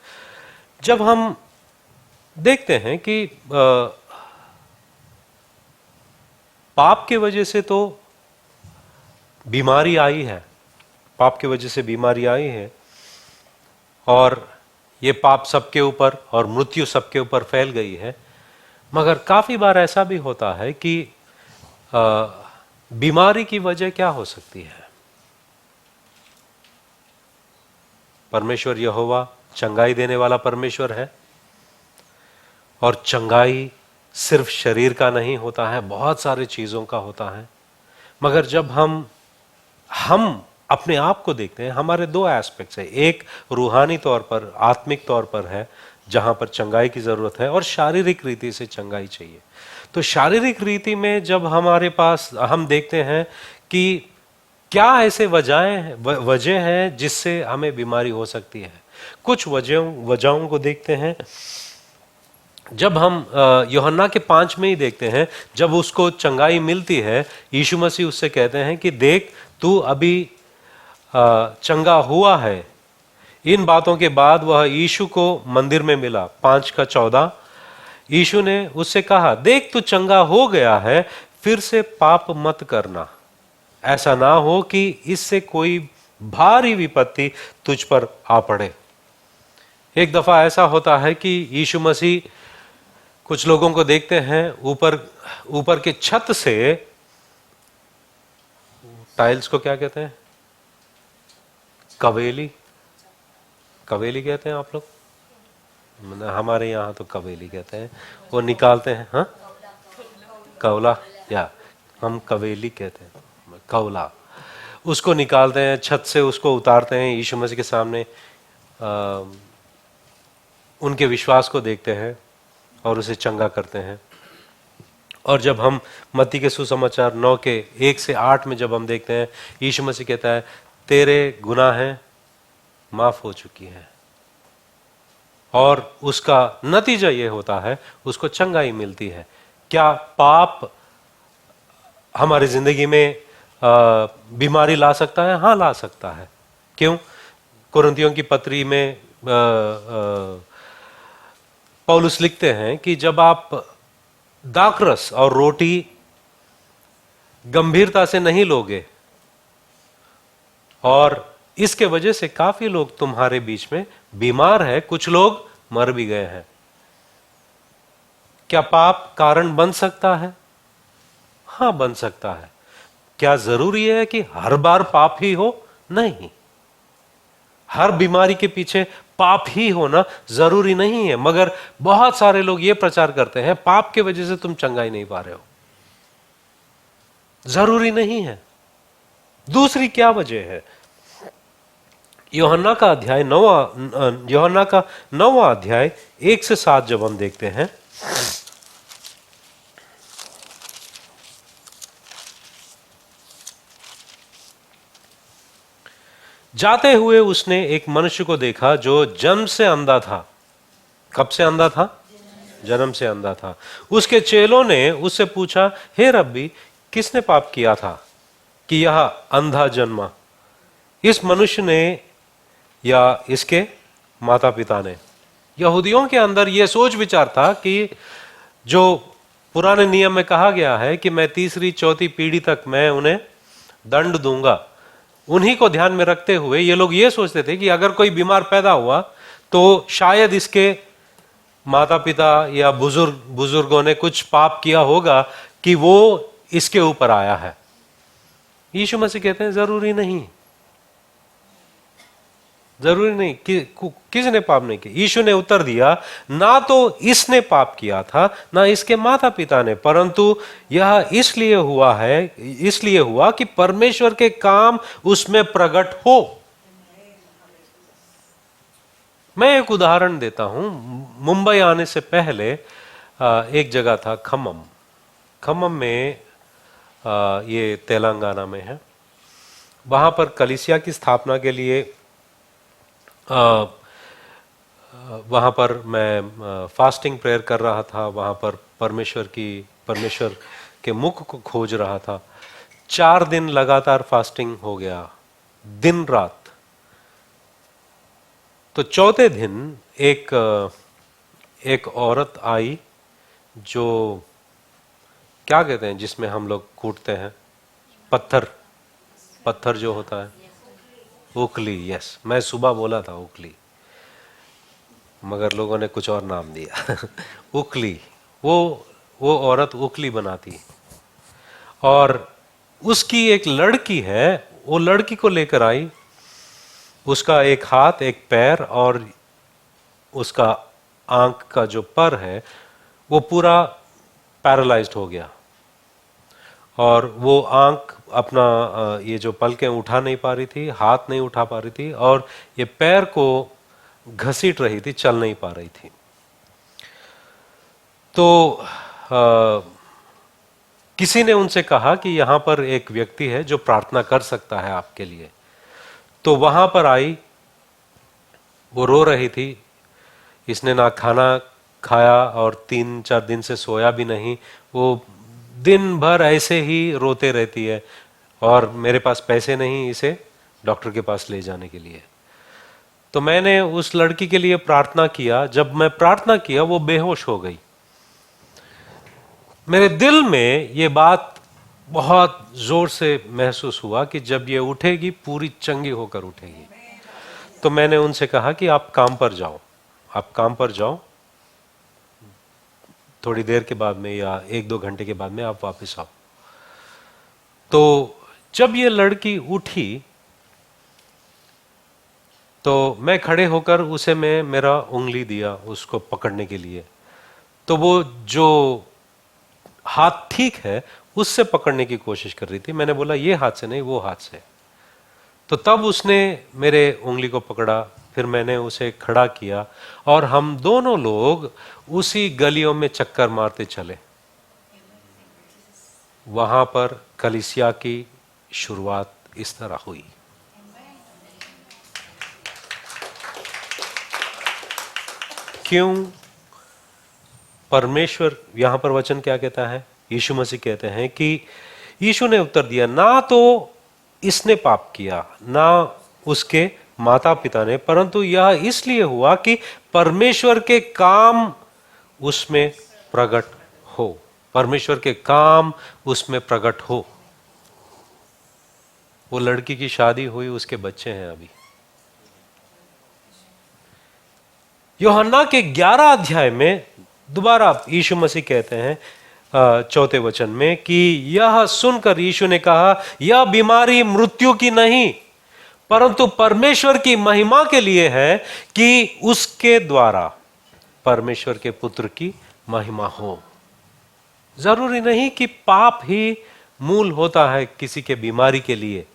जब हम देखते हैं कि पाप की वजह से तो बीमारी आई है, पाप की वजह से बीमारी आई है, और ये पाप सबके ऊपर और मृत्यु सबके ऊपर फैल गई है। मगर काफी बार ऐसा भी होता है कि बीमारी की वजह क्या हो सकती है? परमेश्वर यहोवा चंगाई देने वाला परमेश्वर है, और चंगाई सिर्फ शरीर का नहीं होता है, बहुत सारी चीजों का होता है। मगर जब हम अपने आप को देखते हैं, हमारे दो एस्पेक्ट्स है, एक रूहानी तौर पर, आत्मिक तौर पर है, जहां पर चंगाई की जरूरत है, और शारीरिक रीति से चंगाई चाहिए। तो शारीरिक रीति में जब हमारे पास हम देखते हैं कि क्या ऐसे वजह हैं जिससे हमें बीमारी हो सकती है। कुछ वजहों को देखते हैं। जब हम यूहन्ना के 5 में ही देखते हैं, जब उसको चंगाई मिलती है, यीशु मसीह उससे कहते हैं कि देख, तू अभी चंगा हुआ है। इन बातों के बाद वह यीशु को मंदिर में मिला। 5:14 यीशु ने उससे कहा, देख तू चंगा हो गया है, फिर से पाप मत करना, ऐसा ना हो कि इससे कोई भारी विपत्ति तुझ पर आ पड़े। एक दफा ऐसा होता है कि यीशु मसीह कुछ लोगों को देखते हैं, ऊपर के छत से, टाइल्स को क्या कहते हैं? कवेली कहते हैं आप लोग, हमारे यहाँ तो कवेली कहते हैं। वो निकालते हैं, हाँ, कौला, या हम कवेली कहते हैं, कौला। उसको निकालते हैं छत से, उसको उतारते हैं यीशु मसीह के सामने, उनके विश्वास को देखते हैं और उसे चंगा करते हैं। और जब हम मत्ती के सुसमाचार 9:1-8 में जब हम देखते हैं, यीशु मसीह कहता है, तेरे गुनाहें माफ हो चुकी हैं, और उसका नतीजा ये होता है, उसको चंगाई मिलती है। क्या पाप हमारी जिंदगी में बीमारी ला सकता है? हाँ, ला सकता है। क्यों? कुरिन्थियों की पत्री में पौलुस लिखते हैं कि जब आप दाखरस और रोटी गंभीरता से नहीं लोगे, और इसके वजह से काफी लोग तुम्हारे बीच में बीमार है, कुछ लोग मर भी गए हैं। क्या पाप कारण बन सकता है? हाँ, बन सकता है। क्या जरूरी है कि हर बार पाप ही हो? नहीं। हर बीमारी के पीछे पाप ही होना जरूरी नहीं है। मगर बहुत सारे लोग ये प्रचार करते हैं, पाप के वजह से तुम चंगाई नहीं पा रहे हो। जरूरी नहीं है। दूसरी क्या वजह है? यूहन्ना का 9वां अध्याय 1-7 जब हम देखते हैं, जाते हुए उसने एक मनुष्य को देखा जो जन्म से अंधा था। कब से अंधा था? जन्म से अंधा था। उसके चेलों ने उससे पूछा, हे रब्बी, किसने पाप किया था कि यह अंधा जन्मा, इस मनुष्य ने या इसके माता पिता ने? यहूदियों के अंदर यह सोच विचार था कि जो पुराने नियम में कहा गया है कि मैं 3री-4थी पीढ़ी तक मैं उन्हें दंड दूंगा, उन्हीं को ध्यान में रखते हुए ये लोग ये सोचते थे कि अगर कोई बीमार पैदा हुआ तो शायद इसके माता पिता या बुजुर्गों ने कुछ पाप किया होगा कि वो इसके ऊपर आया है। यीशु मसीह कहते हैं जरूरी नहीं, जरूरी नहीं कि किसने पाप नहीं किया। यीशु ने उत्तर दिया, ना तो इसने पाप किया था ना इसके माता पिता ने, परंतु यह इसलिए हुआ कि परमेश्वर के काम उसमें प्रकट हो। मैं एक उदाहरण देता हूं। मुंबई आने से पहले एक जगह था खम्मम में, ये तेलंगाना में है। वहां पर कलीसिया की स्थापना के लिए वहाँ पर मैं फास्टिंग प्रेयर कर रहा था। वहाँ पर परमेश्वर के मुख को खोज रहा था। 4 दिन लगातार फास्टिंग हो गया, दिन रात। तो चौथे दिन एक औरत आई, जो क्या कहते हैं जिसमें हम लोग कूटते हैं, पत्थर जो होता है, उखली। यस, मैं सुबह बोला था उखली, मगर लोगों ने कुछ और नाम दिया। उखली वो औरत उकली बनाती, और उसकी एक लड़की है, वो लड़की को लेकर आई। उसका एक हाथ, एक पैर और उसका आंख का जो पर है वो पूरा पैरालाइज्ड हो गया, और वो आंख अपना ये जो पलकें उठा नहीं पा रही थी, हाथ नहीं उठा पा रही थी, और ये पैर को घसीट रही थी, चल नहीं पा रही थी। तो किसी ने उनसे कहा कि यहां पर एक व्यक्ति है जो प्रार्थना कर सकता है आपके लिए। तो वहां पर आई, वो रो रही थी, इसने ना खाना खाया और 3-4 दिन से सोया भी नहीं, वो दिन भर ऐसे ही रोते रहती है, और मेरे पास पैसे नहीं इसे डॉक्टर के पास ले जाने के लिए। तो मैंने उस लड़की के लिए प्रार्थना किया। जब मैं प्रार्थना किया वो बेहोश हो गई। मेरे दिल में ये बात बहुत जोर से महसूस हुआ कि जब ये उठेगी पूरी चंगी होकर उठेगी। तो मैंने उनसे कहा कि आप काम पर जाओ, आप काम पर जाओ, थोड़ी देर के बाद में या 1-2 घंटे के बाद में आप वापस आओ। तो जब ये लड़की उठी तो मैं खड़े होकर उसे मेरा उंगली दिया उसको पकड़ने के लिए। तो वो जो हाथ ठीक है उससे पकड़ने की कोशिश कर रही थी। मैंने बोला ये हाथ से नहीं, वो हाथ से। तो तब उसने मेरे उंगली को पकड़ा, फिर मैंने उसे खड़ा किया, और हम दोनों लोग उसी गलियों में चक्कर मारते चले। वहां पर कलीसिया की शुरुआत इस तरह हुई। क्यों? परमेश्वर, यहां पर वचन क्या कहता है? यीशु मसीह कहते हैं कि यीशु ने उत्तर दिया, ना तो इसने पाप किया ना उसके माता पिता ने, परंतु यह इसलिए हुआ कि परमेश्वर के काम उसमें प्रकट हो। परमेश्वर के काम उसमें प्रकट हो। वो लड़की की शादी हुई, उसके बच्चे हैं अभी। यूहन्ना के 11 अध्याय में दोबारा यीशु मसीह कहते हैं 4 वचन में कि यह सुनकर यीशु ने कहा, यह बीमारी मृत्यु की नहीं परंतु परमेश्वर की महिमा के लिए है, कि उसके द्वारा परमेश्वर के पुत्र की महिमा हो। जरूरी नहीं कि पाप ही मूल होता है किसी के बीमारी के लिए।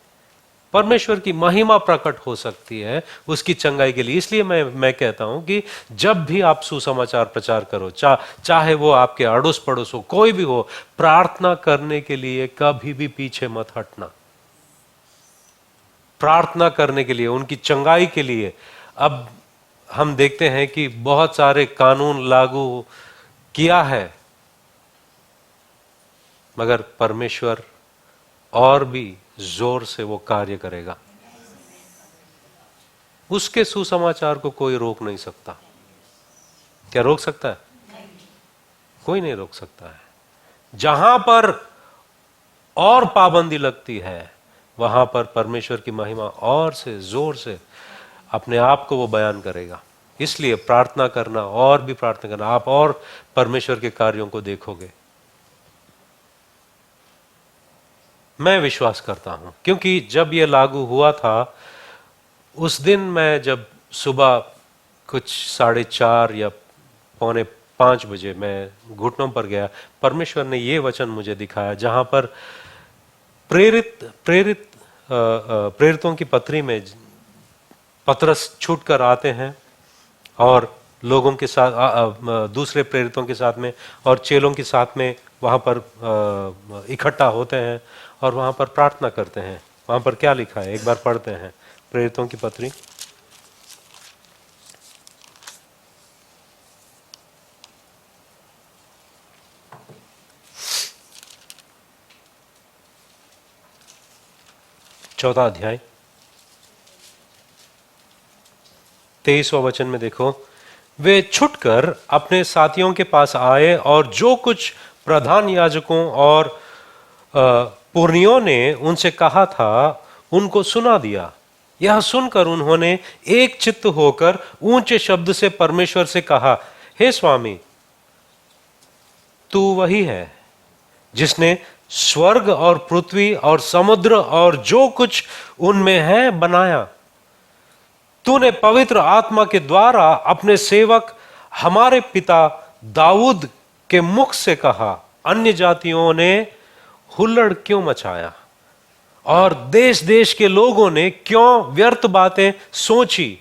परमेश्वर की महिमा प्रकट हो सकती है उसकी चंगाई के लिए। इसलिए मैं कहता हूं कि जब भी आप सुसमाचार प्रचार करो, चाहे वो आपके अड़ोस पड़ोस हो, कोई भी हो, प्रार्थना करने के लिए कभी भी पीछे मत हटना। प्रार्थना करने के लिए, उनकी चंगाई के लिए। अब हम देखते हैं कि बहुत सारे कानून लागू किया है, मगर परमेश्वर और भी जोर से वो कार्य करेगा। उसके सुसमाचार को कोई रोक नहीं सकता। क्या रोक सकता है? कोई नहीं रोक सकता है। जहां पर और पाबंदी लगती है वहां पर परमेश्वर की महिमा और से जोर से अपने आप को वो बयान करेगा। इसलिए प्रार्थना करना, और भी प्रार्थना करना, आप और परमेश्वर के कार्यों को देखोगे। मैं विश्वास करता हूं, क्योंकि जब ये लागू हुआ था उस दिन मैं जब सुबह कुछ 4:30 या 4:45 बजे मैं घुटनों पर गया, परमेश्वर ने ये वचन मुझे दिखाया जहां पर प्रेरितों की पत्री में पतरस छूटकर आते हैं और लोगों के साथ, दूसरे प्रेरितों के साथ में और चेलों के साथ में वहां पर इकट्ठा होते हैं और वहां पर प्रार्थना करते हैं। वहां पर क्या लिखा है एक बार पढ़ते हैं। प्रेरितों की पत्री 4 अध्याय 23वां वचन में देखो, वे छुटकर अपने साथियों के पास आए और जो कुछ प्रधान याजकों और पुरनियों ने उनसे कहा था उनको सुना दिया। यह सुनकर उन्होंने एक चित्त होकर ऊंचे शब्द से परमेश्वर से कहा, हे स्वामी, तू वही है जिसने स्वर्ग और पृथ्वी और समुद्र और जो कुछ उनमें है बनाया। तूने पवित्र आत्मा के द्वारा अपने सेवक हमारे पिता दाऊद के मुख से कहा, अन्य जातियों ने हुल्लड़ क्यों मचाया और देश देश के लोगों ने क्यों व्यर्थ बातें सोची।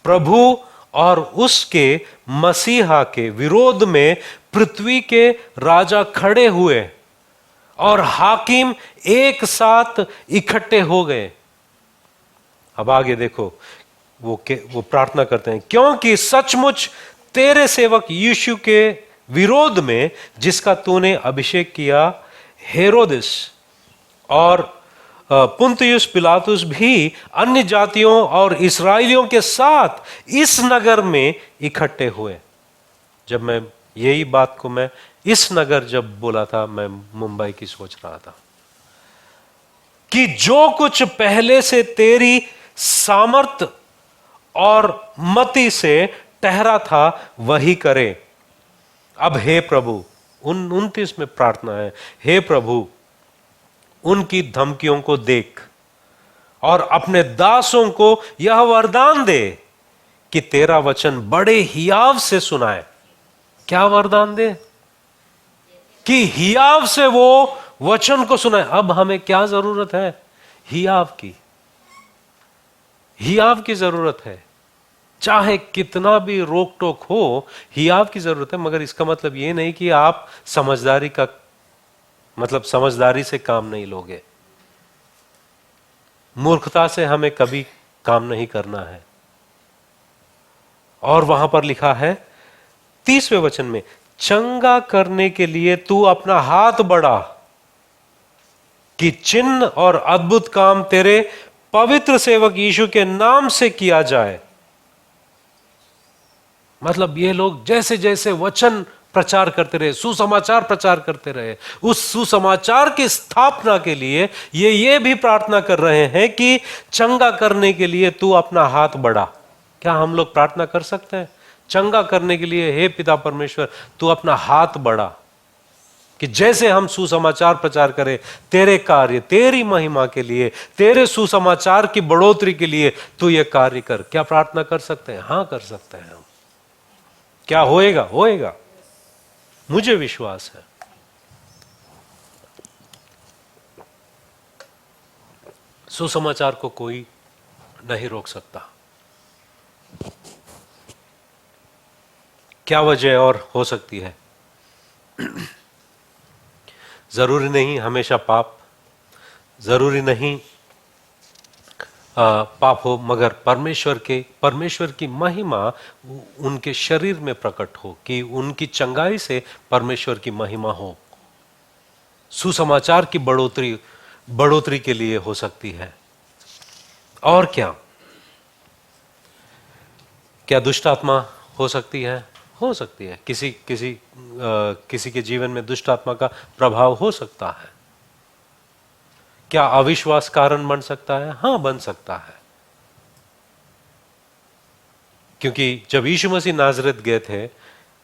प्रभु और उसके मसीहा के विरोध में पृथ्वी के राजा खड़े हुए और हाकिम एक साथ इकट्ठे हो गए। अब आगे देखो, वो प्रार्थना करते हैं, क्योंकि सचमुच तेरे सेवक यीशु के विरोध में जिसका तूने अभिषेक किया, हेरोदिस और पुन्तियुस पिलातुस भी अन्य जातियों और इस्राएलियों के साथ इस नगर में इकट्ठे हुए। जब मैं यही बात को मैं इस नगर जब बोला था, मैं मुंबई की सोच रहा था कि जो कुछ पहले से तेरी सामर्थ और मति से ठहरा था वही करे। अब हे प्रभु, 29 में प्रार्थना है, हे प्रभु उनकी धमकियों को देख और अपने दासों को यह वरदान दे कि तेरा वचन बड़े हियाव से सुनाए। क्या वरदान दे? कि हियाव से वो वचन को सुनाए। अब हमें क्या जरूरत है? हियाव की जरूरत है। चाहे कितना भी रोक टोक हो, हियाव की जरूरत है। मगर इसका मतलब ये नहीं कि आप समझदारी से काम नहीं लोगे। मूर्खता से हमें कभी काम नहीं करना है। और वहां पर लिखा है 30वें वचन में, चंगा करने के लिए तू अपना हाथ बढ़ा कि चिन्ह और अद्भुत काम तेरे पवित्र सेवक यीशु के नाम से किया जाए। मतलब ये लोग जैसे जैसे वचन प्रचार करते रहे, सुसमाचार प्रचार करते रहे, उस सुसमाचार की स्थापना के लिए ये भी प्रार्थना कर रहे हैं कि चंगा करने के लिए तू अपना हाथ बढ़ा। क्या हम लोग प्रार्थना कर सकते हैं चंगा करने के लिए? हे पिता परमेश्वर, तू अपना हाथ बढ़ा कि जैसे हम सुसमाचार प्रचार करें, तेरे कार्य, तेरी महिमा के लिए, तेरे सुसमाचार की बढ़ोतरी के लिए तू ये कार्य कर। क्या प्रार्थना कर सकते हैं? हां, कर सकते हैं हम। क्या होएगा? होएगा, मुझे विश्वास है। सुसमाचार को कोई नहीं रोक सकता। क्या वजह और हो सकती है? जरूरी नहीं हमेशा पाप, जरूरी नहीं पाप हो, मगर परमेश्वर की महिमा उनके शरीर में प्रकट हो, कि उनकी चंगाई से परमेश्वर की महिमा हो। सुसमाचार की बढ़ोतरी के लिए हो सकती है। और क्या दुष्ट आत्मा हो सकती है? हो सकती है। किसी के जीवन में दुष्ट आत्मा का प्रभाव हो सकता है। क्या अविश्वास कारण बन सकता है? हां, बन सकता है। क्योंकि जब यीशु मसीह नाजरेत गए थे,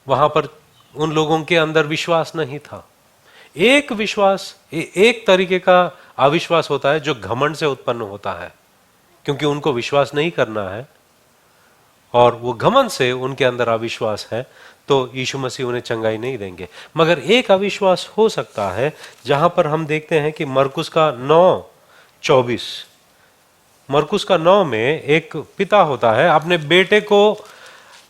वहां पर उन लोगों के अंदर विश्वास नहीं था। एक तरीके का अविश्वास होता है जो घमंड से उत्पन्न होता है, क्योंकि उनको विश्वास नहीं करना है और वो घमंड से उनके अंदर अविश्वास है, तो यीशु मसीह उन्हें चंगाई नहीं देंगे। मगर एक अविश्वास हो सकता है जहां पर हम देखते हैं कि मरकुस का 9:24, मरकुस का 9 में एक पिता होता है, अपने बेटे को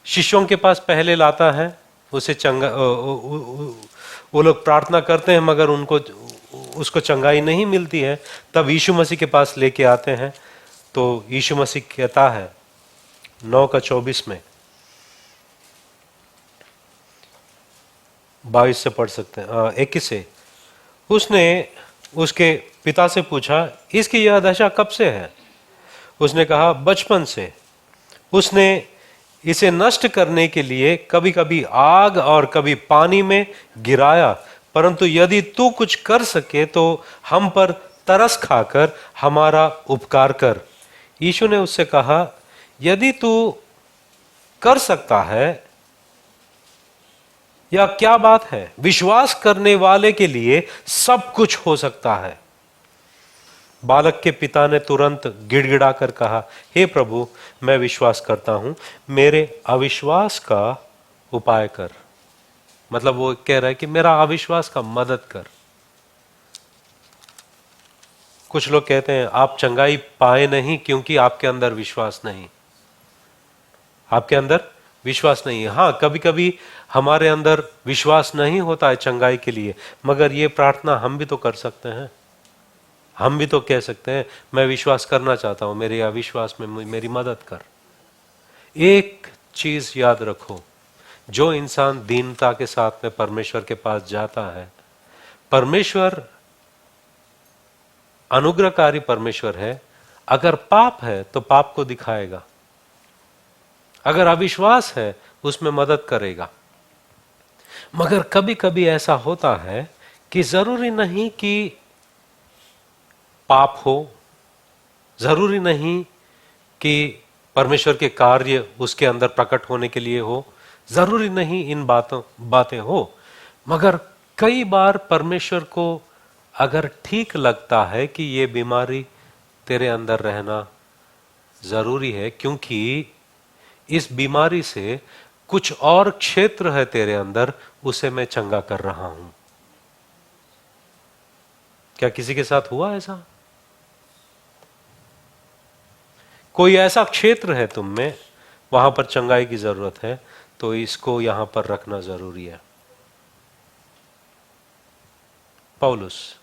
शिष्यों के पास पहले लाता है, उसे वो लोग प्रार्थना करते हैं मगर उसको चंगाई नहीं मिलती है। तब यीशु मसीह के पास लेके आते हैं, तो यीशु मसीह कहता है 9:24 में, 22 से पढ़ सकते हैं, 21 से, उसने उसके पिता से पूछा, इसकी यह दशा कब से है? उसने कहा, बचपन से। उसने इसे नष्ट करने के लिए कभी कभी आग और कभी पानी में गिराया, परंतु यदि तू कुछ कर सके तो हम पर तरस खाकर हमारा उपकार कर। यीशु ने उससे कहा, यदि तू कर सकता है या क्या बात है, विश्वास करने वाले के लिए सब कुछ हो सकता है। बालक के पिता ने तुरंत गिड़गिड़ाकर कहा, हे प्रभु, मैं विश्वास करता हूं, मेरे अविश्वास का उपाय कर। मतलब वो कह रहा है कि मेरा अविश्वास का मदद कर। कुछ लोग कहते हैं आप चंगाई पाए नहीं क्योंकि आपके अंदर विश्वास नहीं। आपके अंदर विश्वास नहीं है। हाँ, कभी कभी हमारे अंदर विश्वास नहीं होता है चंगाई के लिए, मगर ये प्रार्थना हम भी तो कर सकते हैं। हम भी तो कह सकते हैं, मैं विश्वास करना चाहता हूं, मेरे अविश्वास में मेरी मदद कर। एक चीज याद रखो, जो इंसान दीनता के साथ में परमेश्वर के पास जाता है, परमेश्वर अनुग्रहकारी परमेश्वर है। अगर पाप है तो पाप को दिखाएगा, अगर अविश्वास है उसमें मदद करेगा। मगर कभी कभी ऐसा होता है कि जरूरी नहीं कि पाप हो, जरूरी नहीं कि परमेश्वर के कार्य उसके अंदर प्रकट होने के लिए हो, जरूरी नहीं इन बातें हो। मगर कई बार परमेश्वर को अगर ठीक लगता है कि ये बीमारी तेरे अंदर रहना जरूरी है, क्योंकि इस बीमारी से कुछ और क्षेत्र है तेरे अंदर, उसे मैं चंगा कर रहा हूं। क्या किसी के साथ हुआ ऐसा? कोई ऐसा क्षेत्र है तुम में, वहां पर चंगाई की जरूरत है, तो इसको यहां पर रखना जरूरी है। पौलुस,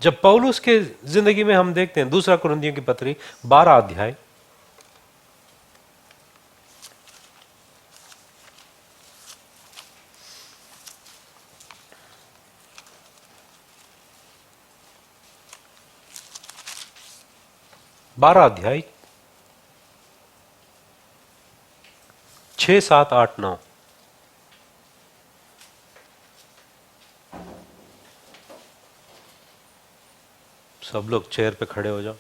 जब पौलुस के जिंदगी में हम देखते हैं, दूसरा कुरिन्थियों की पत्री 12 अध्याय, बारह अध्याय 6, 7, 8, 9। सब लोग चेयर पे खड़े हो जाओ।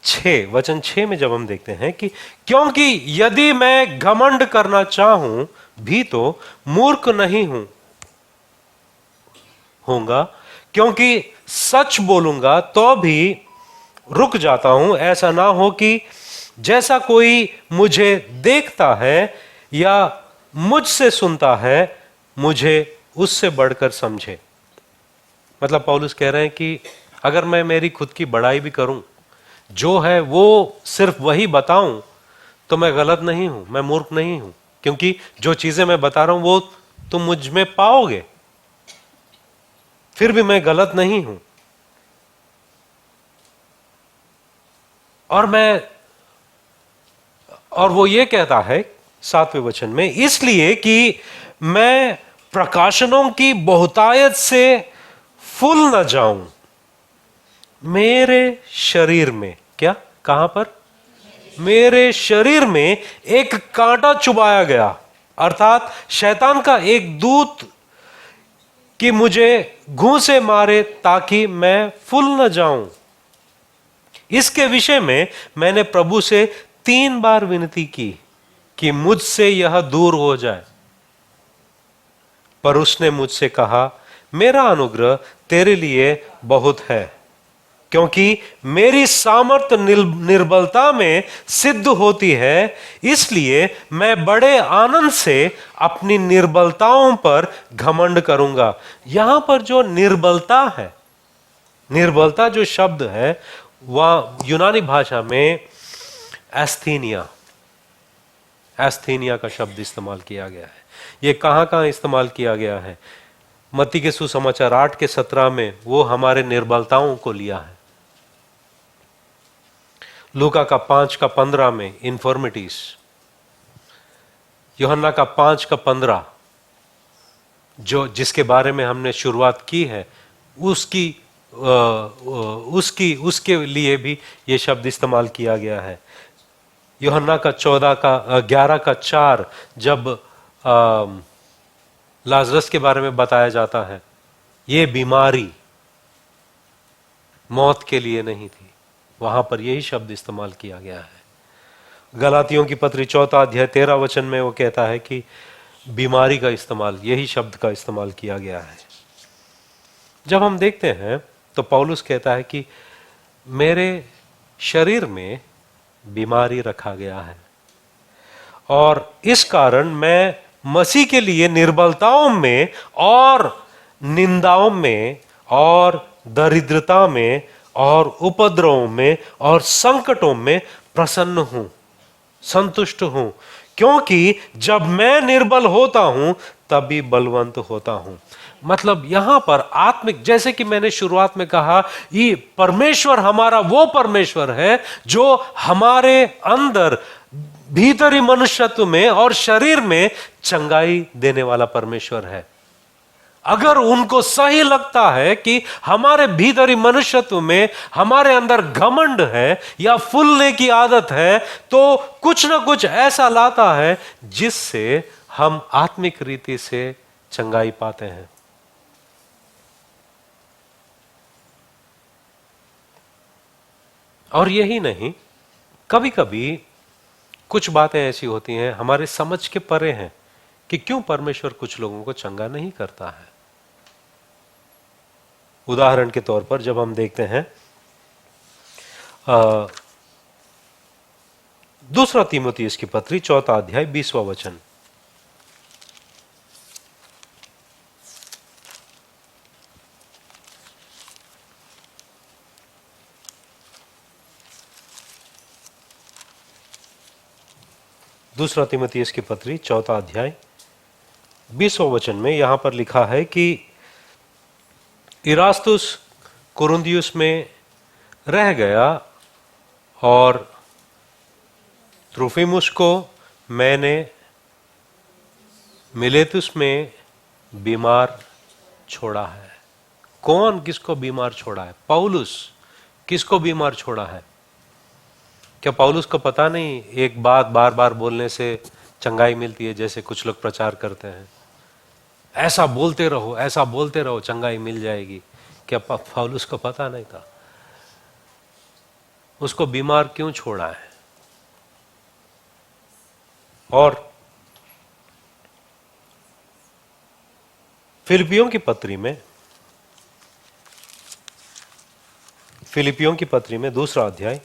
6 वचन 6 में जब हम देखते हैं कि क्योंकि यदि मैं घमंड करना चाहूं भी तो मूर्ख नहीं होऊंगा, क्योंकि सच बोलूंगा तो भी रुक जाता हूं, ऐसा ना हो कि जैसा कोई मुझे देखता है या मुझसे सुनता है, मुझे उससे बढ़कर समझे। मतलब पौलुस कह रहे हैं कि अगर मैं मेरी खुद की बड़ाई भी करूं, जो है वो सिर्फ वही बताऊं, तो मैं गलत नहीं हूं, मैं मूर्ख नहीं हूं, क्योंकि जो चीजें मैं बता रहा हूं वो तुम मुझ में पाओगे, फिर भी मैं गलत नहीं हूं। और वो ये कहता है 7वें वचन में, इसलिए कि मैं प्रकाशनों की बहुतायत से फूल न जाऊं, मेरे शरीर में, क्या, कहां पर, मेरे शरीर में एक कांटा चुभाया गया, अर्थात शैतान का एक दूत कि मुझे घूंसे मारे ताकि मैं फूल न जाऊं। इसके विषय में मैंने प्रभु से 3 बार विनती की कि मुझसे यह दूर हो जाए, पर उसने मुझसे कहा, मेरा अनुग्रह तेरे लिए बहुत है, क्योंकि मेरी सामर्थ्य निर्बलता में सिद्ध होती है। इसलिए मैं बड़े आनंद से अपनी निर्बलताओं पर घमंड करूंगा। यहां पर जो निर्बलता है, निर्बलता जो शब्द है, वह यूनानी भाषा में एस्थीनिया, एस्थीनिया का शब्द इस्तेमाल किया गया है। यह कहां कहां इस्तेमाल किया गया है? मत्ती के सुसमाचार 8 के 17 में वो हमारे निर्बलताओं को लिया है। लूका का 5 का 15 में इन्फॉर्मिटीज, यूहन्ना का 5 का 15 जो जिसके बारे में हमने शुरुआत की है, उसके लिए भी ये शब्द इस्तेमाल किया गया है। यूहन्ना का 11 का 4 जब लाजरस के बारे में बताया जाता है, ये बीमारी मौत के लिए नहीं थी, वहां पर यही शब्द इस्तेमाल किया गया है। गलातियों की पत्री 4 अध्याय 13 वचन में वो कहता है कि बीमारी का इस्तेमाल, यही शब्द का इस्तेमाल किया गया है। जब हम देखते हैं तो पौलुस कहता है कि मेरे शरीर में बीमारी रखा गया है और इस कारण मैं मसीह के लिए निर्बलताओं में और निंदाओं में और दरिद्रता में और उपद्रवों में और संकटों में प्रसन्न हूं, संतुष्ट हूं, क्योंकि जब मैं निर्बल होता हूं तभी बलवंत होता हूं। मतलब यहां पर आत्मिक, जैसे कि मैंने शुरुआत में कहा, ये परमेश्वर हमारा वो परमेश्वर है जो हमारे अंदर भीतरी मनुष्यत्व में और शरीर में चंगाई देने वाला परमेश्वर है। अगर उनको सही लगता है कि हमारे भीतरी मनुष्यत्व में हमारे अंदर घमंड है या फूलने की आदत है, तो कुछ ना कुछ ऐसा लाता है जिससे हम आत्मिक रीति से चंगाई पाते हैं। और यही नहीं, कभी कभी कुछ बातें ऐसी होती हैं हमारे समझ के परे हैं कि क्यों परमेश्वर कुछ लोगों को चंगा नहीं करता है। उदाहरण के तौर पर जब हम देखते हैं 2 तीमुथियुस की पत्री 4 अध्याय 20वां वचन। दूसरा तीमुथियुस की पत्री 4 अध्याय 20वां वचन में यहां पर लिखा है कि इरास्तुस कुरिन्थियुस में रह गया और त्रुफिमुस को मैंने मिलेतुस में बीमार छोड़ा है। कौन किसको बीमार छोड़ा है? पौलुस किसको बीमार छोड़ा है? क्या पौलुस को पता नहीं एक बात बार बार बोलने से चंगाई मिलती है, जैसे कुछ लोग प्रचार करते हैं, ऐसा बोलते रहो, ऐसा बोलते रहो, चंगाई मिल जाएगी? क्या पौलुस को पता नहीं था? उसको बीमार क्यों छोड़ा है? और फिलिपियों की पत्री में 2 अध्याय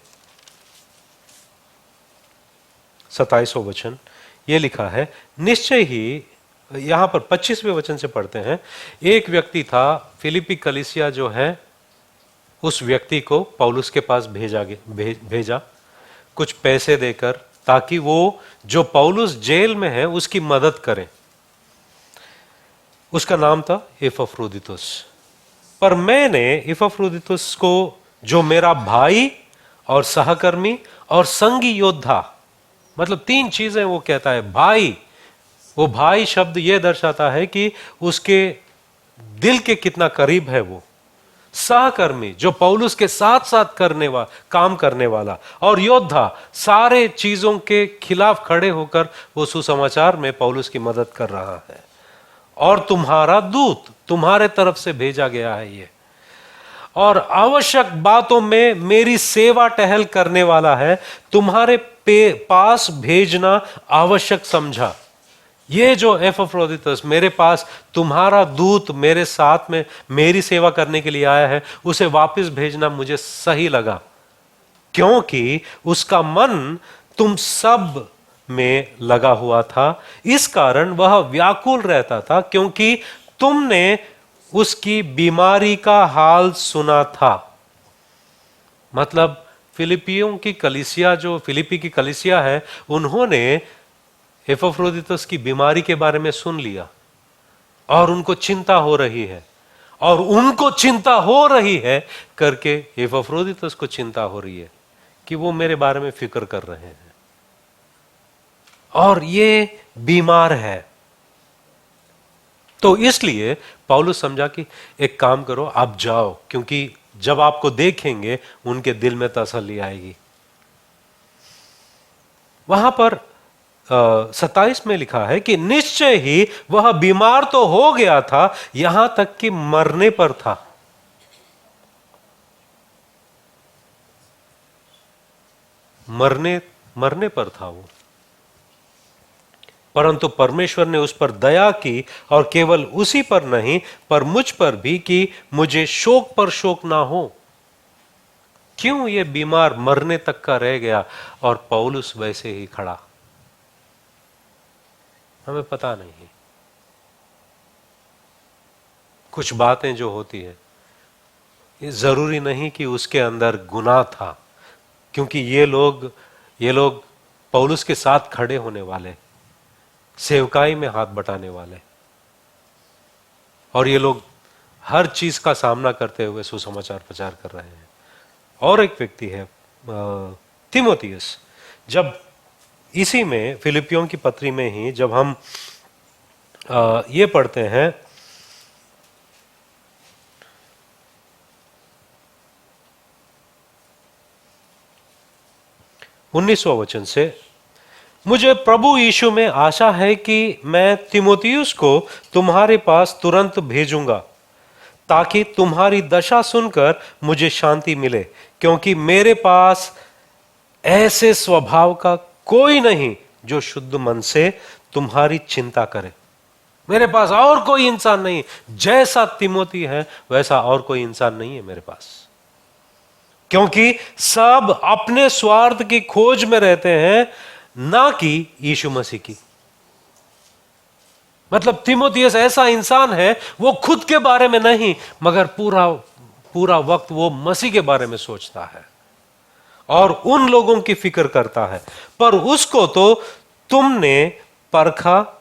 27वां वचन ये लिखा है, निश्चय ही, यहां पर 25वें वचन से पढ़ते हैं, एक व्यक्ति था फिलिपी कलीसिया जो है, उस व्यक्ति को पौलुस के पास भेजा कुछ पैसे देकर, ताकि वो जो पौलुस जेल में है उसकी मदद करें। उसका नाम था इपफ्रुदीतुस। पर मैंने इपफ्रुदीतुस को, जो मेरा भाई और सहकर्मी और संगी योद्धा, मतलब 3 चीजें वो कहता है, भाई, वो भाई शब्द ये दर्शाता है कि उसके दिल के कितना करीब है वो, सहकर्मी जो पौलुस के साथ साथ काम करने वाला, और योद्धा सारे चीजों के खिलाफ खड़े होकर वो सुसमाचार में पौलुस की मदद कर रहा है। और तुम्हारा दूत, तुम्हारे तरफ से भेजा गया है ये, और आवश्यक बातों में मेरी सेवा टहल करने वाला है, तुम्हारे पास भेजना आवश्यक समझा। ये जो एपफ्रोदितुस मेरे पास, तुम्हारा दूत मेरे साथ में मेरी सेवा करने के लिए आया है, उसे वापस भेजना मुझे सही लगा, क्योंकि उसका मन तुम सब में लगा हुआ था। इस कारण वह व्याकुल रहता था, क्योंकि तुमने उसकी बीमारी का हाल सुना था। मतलब फिलिपियों की कलीसिया, जो फिलिपी की कलीसिया है, उन्होंने एपफ्रोदितुस की बीमारी के बारे में सुन लिया और उनको चिंता हो रही है, और उनको चिंता हो रही है करके एपफ्रोदितुस को चिंता हो रही है कि वो मेरे बारे में फिक्र कर रहे हैं और ये बीमार है। तो इसलिए पौलुस समझा कि एक काम करो, आप जाओ, क्योंकि जब आपको देखेंगे उनके दिल में तसल्ली आएगी। वहां पर 27 में लिखा है कि निश्चय ही वह बीमार तो हो गया था, यहां तक कि मरने पर था। मरने मरने पर था वो, परंतु परमेश्वर ने उस पर दया की, और केवल उसी पर नहीं पर मुझ पर भी, कि मुझे शोक पर शोक ना हो। क्यों ये बीमार मरने तक का रह गया और पौलुस वैसे ही खड़ा? हमें पता नहीं। कुछ बातें जो होती है, ये जरूरी नहीं कि उसके अंदर गुनाह था, क्योंकि ये लोग पौलुस के साथ खड़े होने वाले, सेवकाई में हाथ बटाने वाले, और ये लोग हर चीज का सामना करते हुए सुसमाचार प्रचार कर रहे हैं। और एक व्यक्ति है तीमुथियुस। जब इसी में फिलिपियों की पत्री में ही जब हम ये पढ़ते हैं 19वां वचन से, मुझे प्रभु यीशु में आशा है कि मैं तीमुथियुस को तुम्हारे पास तुरंत भेजूंगा, ताकि तुम्हारी दशा सुनकर मुझे शांति मिले, क्योंकि मेरे पास ऐसे स्वभाव का कोई नहीं जो शुद्ध मन से तुम्हारी चिंता करे। मेरे पास और कोई इंसान नहीं, जैसा तिमोथी है वैसा और कोई इंसान नहीं है मेरे पास, क्योंकि सब अपने स्वार्थ की खोज में रहते हैं, ना कि यीशु मसीह की। मतलब तीमुथियुस ऐसा इंसान है, वो खुद के बारे में नहीं, मगर पूरा पूरा वक्त वो मसीह के बारे में सोचता है और उन लोगों की फिक्र करता है। पर उसको तो तुमने परखा,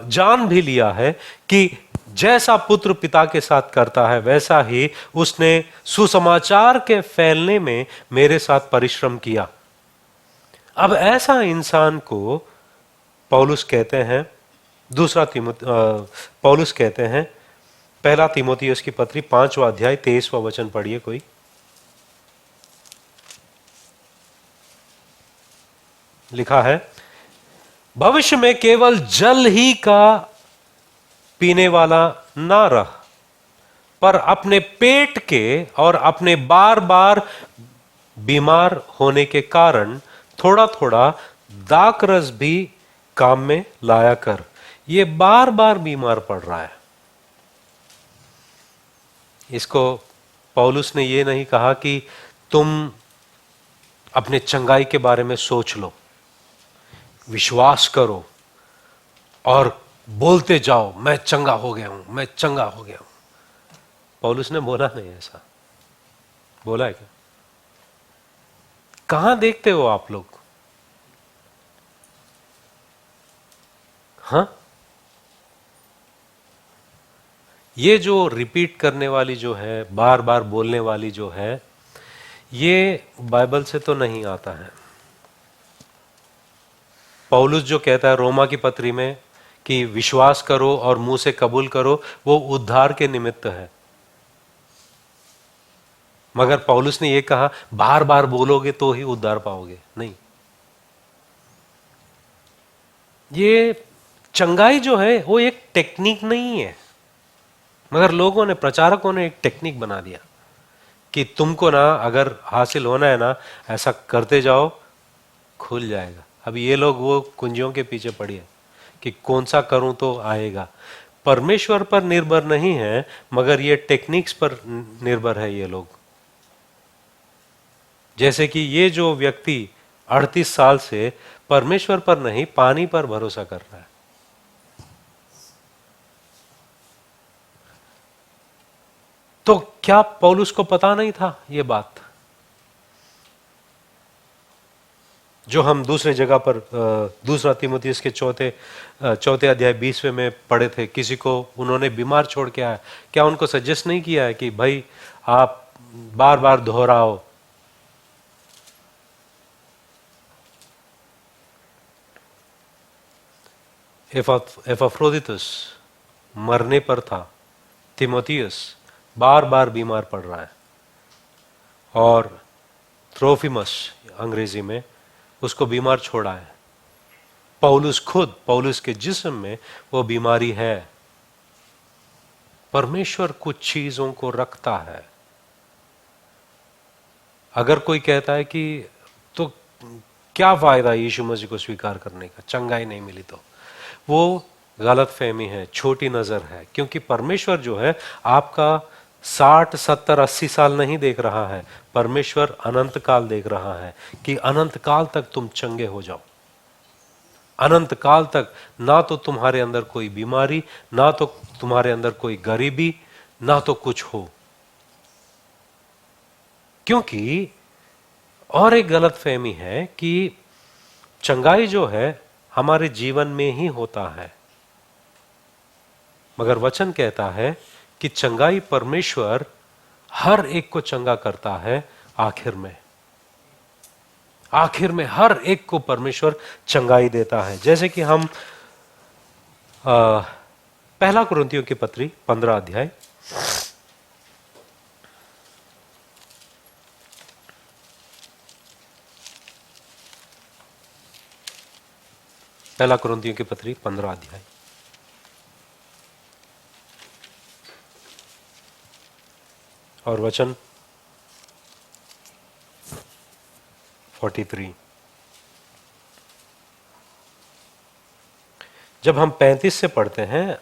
जान भी लिया है कि जैसा पुत्र पिता के साथ करता है, वैसा ही उसने सुसमाचार के फैलने में मेरे साथ परिश्रम किया। अब ऐसा इंसान को पौलुस कहते हैं, पौलुस कहते हैं, पहला तीमुथियुस की पत्री 5वां अध्याय 23वां वचन पढ़िए कोई। लिखा है, भविष्य में केवल जल ही का पीने वाला ना रह, पर अपने पेट के और अपने बार बार बीमार होने के कारण थोड़ा थोड़ा दाखरस भी काम में लाया कर। ये बार बार बीमार पड़ रहा है। इसको पौलुस ने ये नहीं कहा कि तुम अपने चंगाई के बारे में सोच लो, विश्वास करो और बोलते जाओ, मैं चंगा हो गया हूं, मैं चंगा हो गया हूं। पौलुस ने बोला नहीं ऐसा। बोला है क्या? कहां देखते हो आप लोग? हाँ, ये जो रिपीट करने वाली जो है, बार बार बोलने वाली जो है, ये बाइबल से तो नहीं आता है। पौलुस जो कहता है रोमा की पत्री में कि विश्वास करो और मुंह से कबूल करो, वो उद्धार के निमित्त है। मगर पौलुस ने ये कहा बार बार बोलोगे तो ही उद्धार पाओगे, नहीं। ये चंगाई जो है वो एक टेक्निक नहीं है, मगर लोगों ने, प्रचारकों ने एक टेक्निक बना दिया कि तुमको ना अगर हासिल होना है ना, ऐसा करते जाओ, खुल जाएगा। अब ये लोग वो कुंजियों के पीछे पड़ी है कि कौन सा करूं तो आएगा। परमेश्वर पर निर्भर नहीं है, मगर ये टेक्निक्स पर निर्भर है ये लोग। जैसे कि ये जो व्यक्ति 38 साल से परमेश्वर पर नहीं, पानी पर भरोसा कर रहा है। तो क्या पौलुस को पता नहीं था ये बात? जो हम दूसरे जगह पर दूसरा तीमुथियुस के चौथे अध्याय 20वें में पढ़े थे, किसी को उन्होंने बीमार छोड़ के आया, क्या उनको सजेस्ट नहीं किया है कि भाई आप बार बार दोहराओ? एपफ्रोदितुस मरने पर था, तीमुथियुस बार बार बीमार पड़ रहा है, और त्रोफिमस अंग्रेजी में उसको बीमार छोड़ा है। पौलुस खुद, पौलुस के जिस्म में वो बीमारी है। परमेश्वर कुछ चीजों को रखता है। अगर कोई कहता है कि तो क्या फायदा यीशु मसीह को स्वीकार करने का, चंगाई नहीं मिली तो। वो गलत फहमी है, छोटी नजर है, क्योंकि परमेश्वर जो है आपका 60, 70, 80 साल नहीं देख रहा है, परमेश्वर अनंत काल देख रहा है कि अनंत काल तक तुम चंगे हो जाओ। अनंत काल तक ना तो तुम्हारे अंदर कोई बीमारी, ना तो तुम्हारे अंदर कोई गरीबी, ना तो कुछ हो। क्योंकि और एक गलत फहमी है कि चंगाई जो है हमारे जीवन में ही होता है, मगर वचन कहता है कि चंगाई परमेश्वर हर एक को चंगा करता है। आखिर में हर एक को परमेश्वर चंगाई देता है। जैसे कि हम पहला कुरिन्थियों की पत्री 15 अध्याय, पहला कुरिन्थियों की पत्री 15 अध्याय और वचन 43। जब हम 35 से पढ़ते हैं,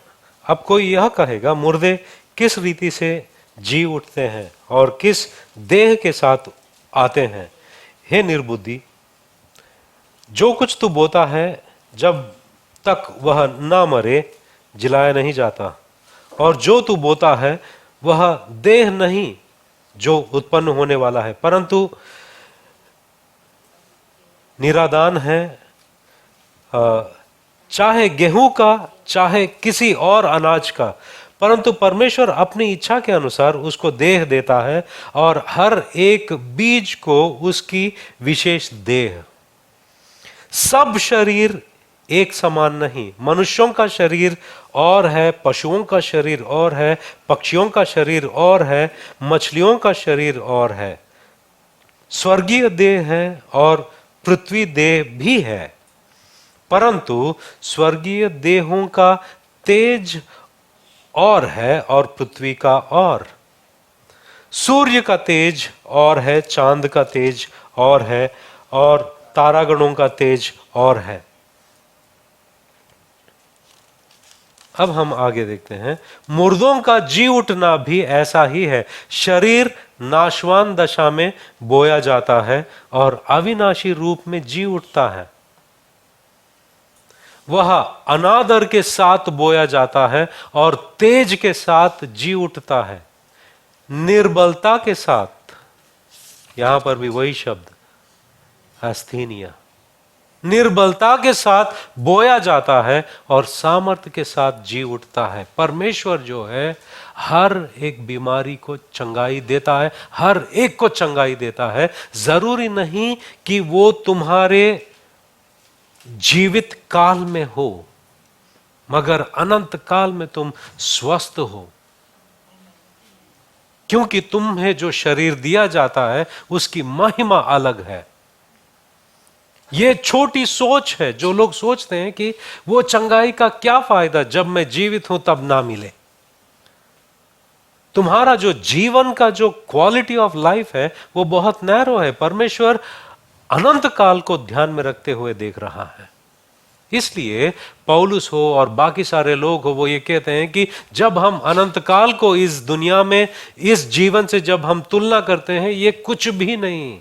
अब कोई यह कहेगा मुर्दे किस रीति से जी उठते हैं और किस देह के साथ आते हैं। हे निर्बुद्धि, जो कुछ तू बोता है जब तक वह ना मरे जिलाया नहीं जाता, और जो तू बोता है वह देह नहीं जो उत्पन्न होने वाला है, परंतु निरादान है, चाहे गेहूं का चाहे किसी और अनाज का, परंतु परमेश्वर अपनी इच्छा के अनुसार उसको देह देता है और हर एक बीज को उसकी विशेष देह। सब शरीर एक समान नहीं, मनुष्यों का शरीर और है, पशुओं का शरीर और है, पक्षियों का शरीर और है, मछलियों का शरीर और है, स्वर्गीय देह है और पृथ्वी देह भी है, परंतु स्वर्गीय देहों का तेज और है और पृथ्वी का और। सूर्य का तेज और है, चांद का तेज और है, और तारागणों का तेज और है। अब हम आगे देखते हैं, मुर्दों का जी उठना भी ऐसा ही है। शरीर नाशवान दशा में बोया जाता है और अविनाशी रूप में जी उठता है। वह अनादर के साथ बोया जाता है और तेज के साथ जी उठता है, निर्बलता के साथ। यहां पर भी वही शब्द अस्थीनिया, निर्बलता के साथ बोया जाता है और सामर्थ्य के साथ जी उठता है। परमेश्वर जो है हर एक बीमारी को चंगाई देता है, हर एक को चंगाई देता है। जरूरी नहीं कि वो तुम्हारे जीवित काल में हो, मगर अनंत काल में तुम स्वस्थ हो, क्योंकि तुम्हें जो शरीर दिया जाता है उसकी महिमा अलग है। यह छोटी सोच है। जो लोग सोचते हैं कि वो चंगाई का क्या फायदा जब मैं जीवित हूं तब ना मिले। तुम्हारा जो जीवन का जो क्वालिटी ऑफ लाइफ है वो बहुत नैरो है। परमेश्वर अनंत काल को ध्यान में रखते हुए देख रहा है। इसलिए पौलुस हो और बाकी सारे लोग हो, वो ये कहते हैं कि जब हम अनंत काल को इस दुनिया में, इस जीवन से जब हम तुलना करते हैं, ये कुछ भी नहीं।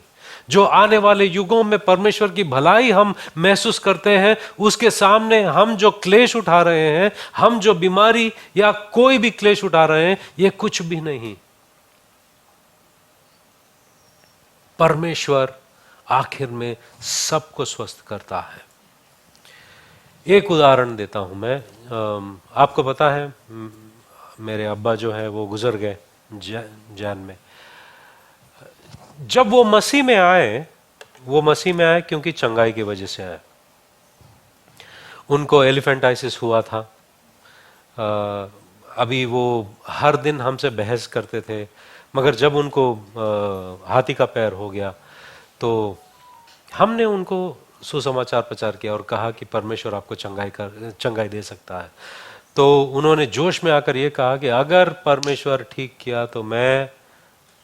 जो आने वाले युगों में परमेश्वर की भलाई हम महसूस करते हैं, उसके सामने हम जो क्लेश उठा रहे हैं, हम जो बीमारी या कोई भी क्लेश उठा रहे हैं, ये कुछ भी नहीं। परमेश्वर आखिर में सबको स्वस्थ करता है। एक उदाहरण देता हूं मैं। आपको पता है मेरे अब्बा जो है वो गुजर गए जान में। जब वो मसीह में आए क्योंकि चंगाई की वजह से आए। उनको एलिफेंटाइसिस हुआ था। अभी वो हर दिन हमसे बहस करते थे, मगर जब उनको हाथी का पैर हो गया तो हमने उनको सुसमाचार प्रचार किया और कहा कि परमेश्वर आपको चंगाई दे सकता है। तो उन्होंने जोश में आकर ये कहा कि अगर परमेश्वर ठीक किया तो मैं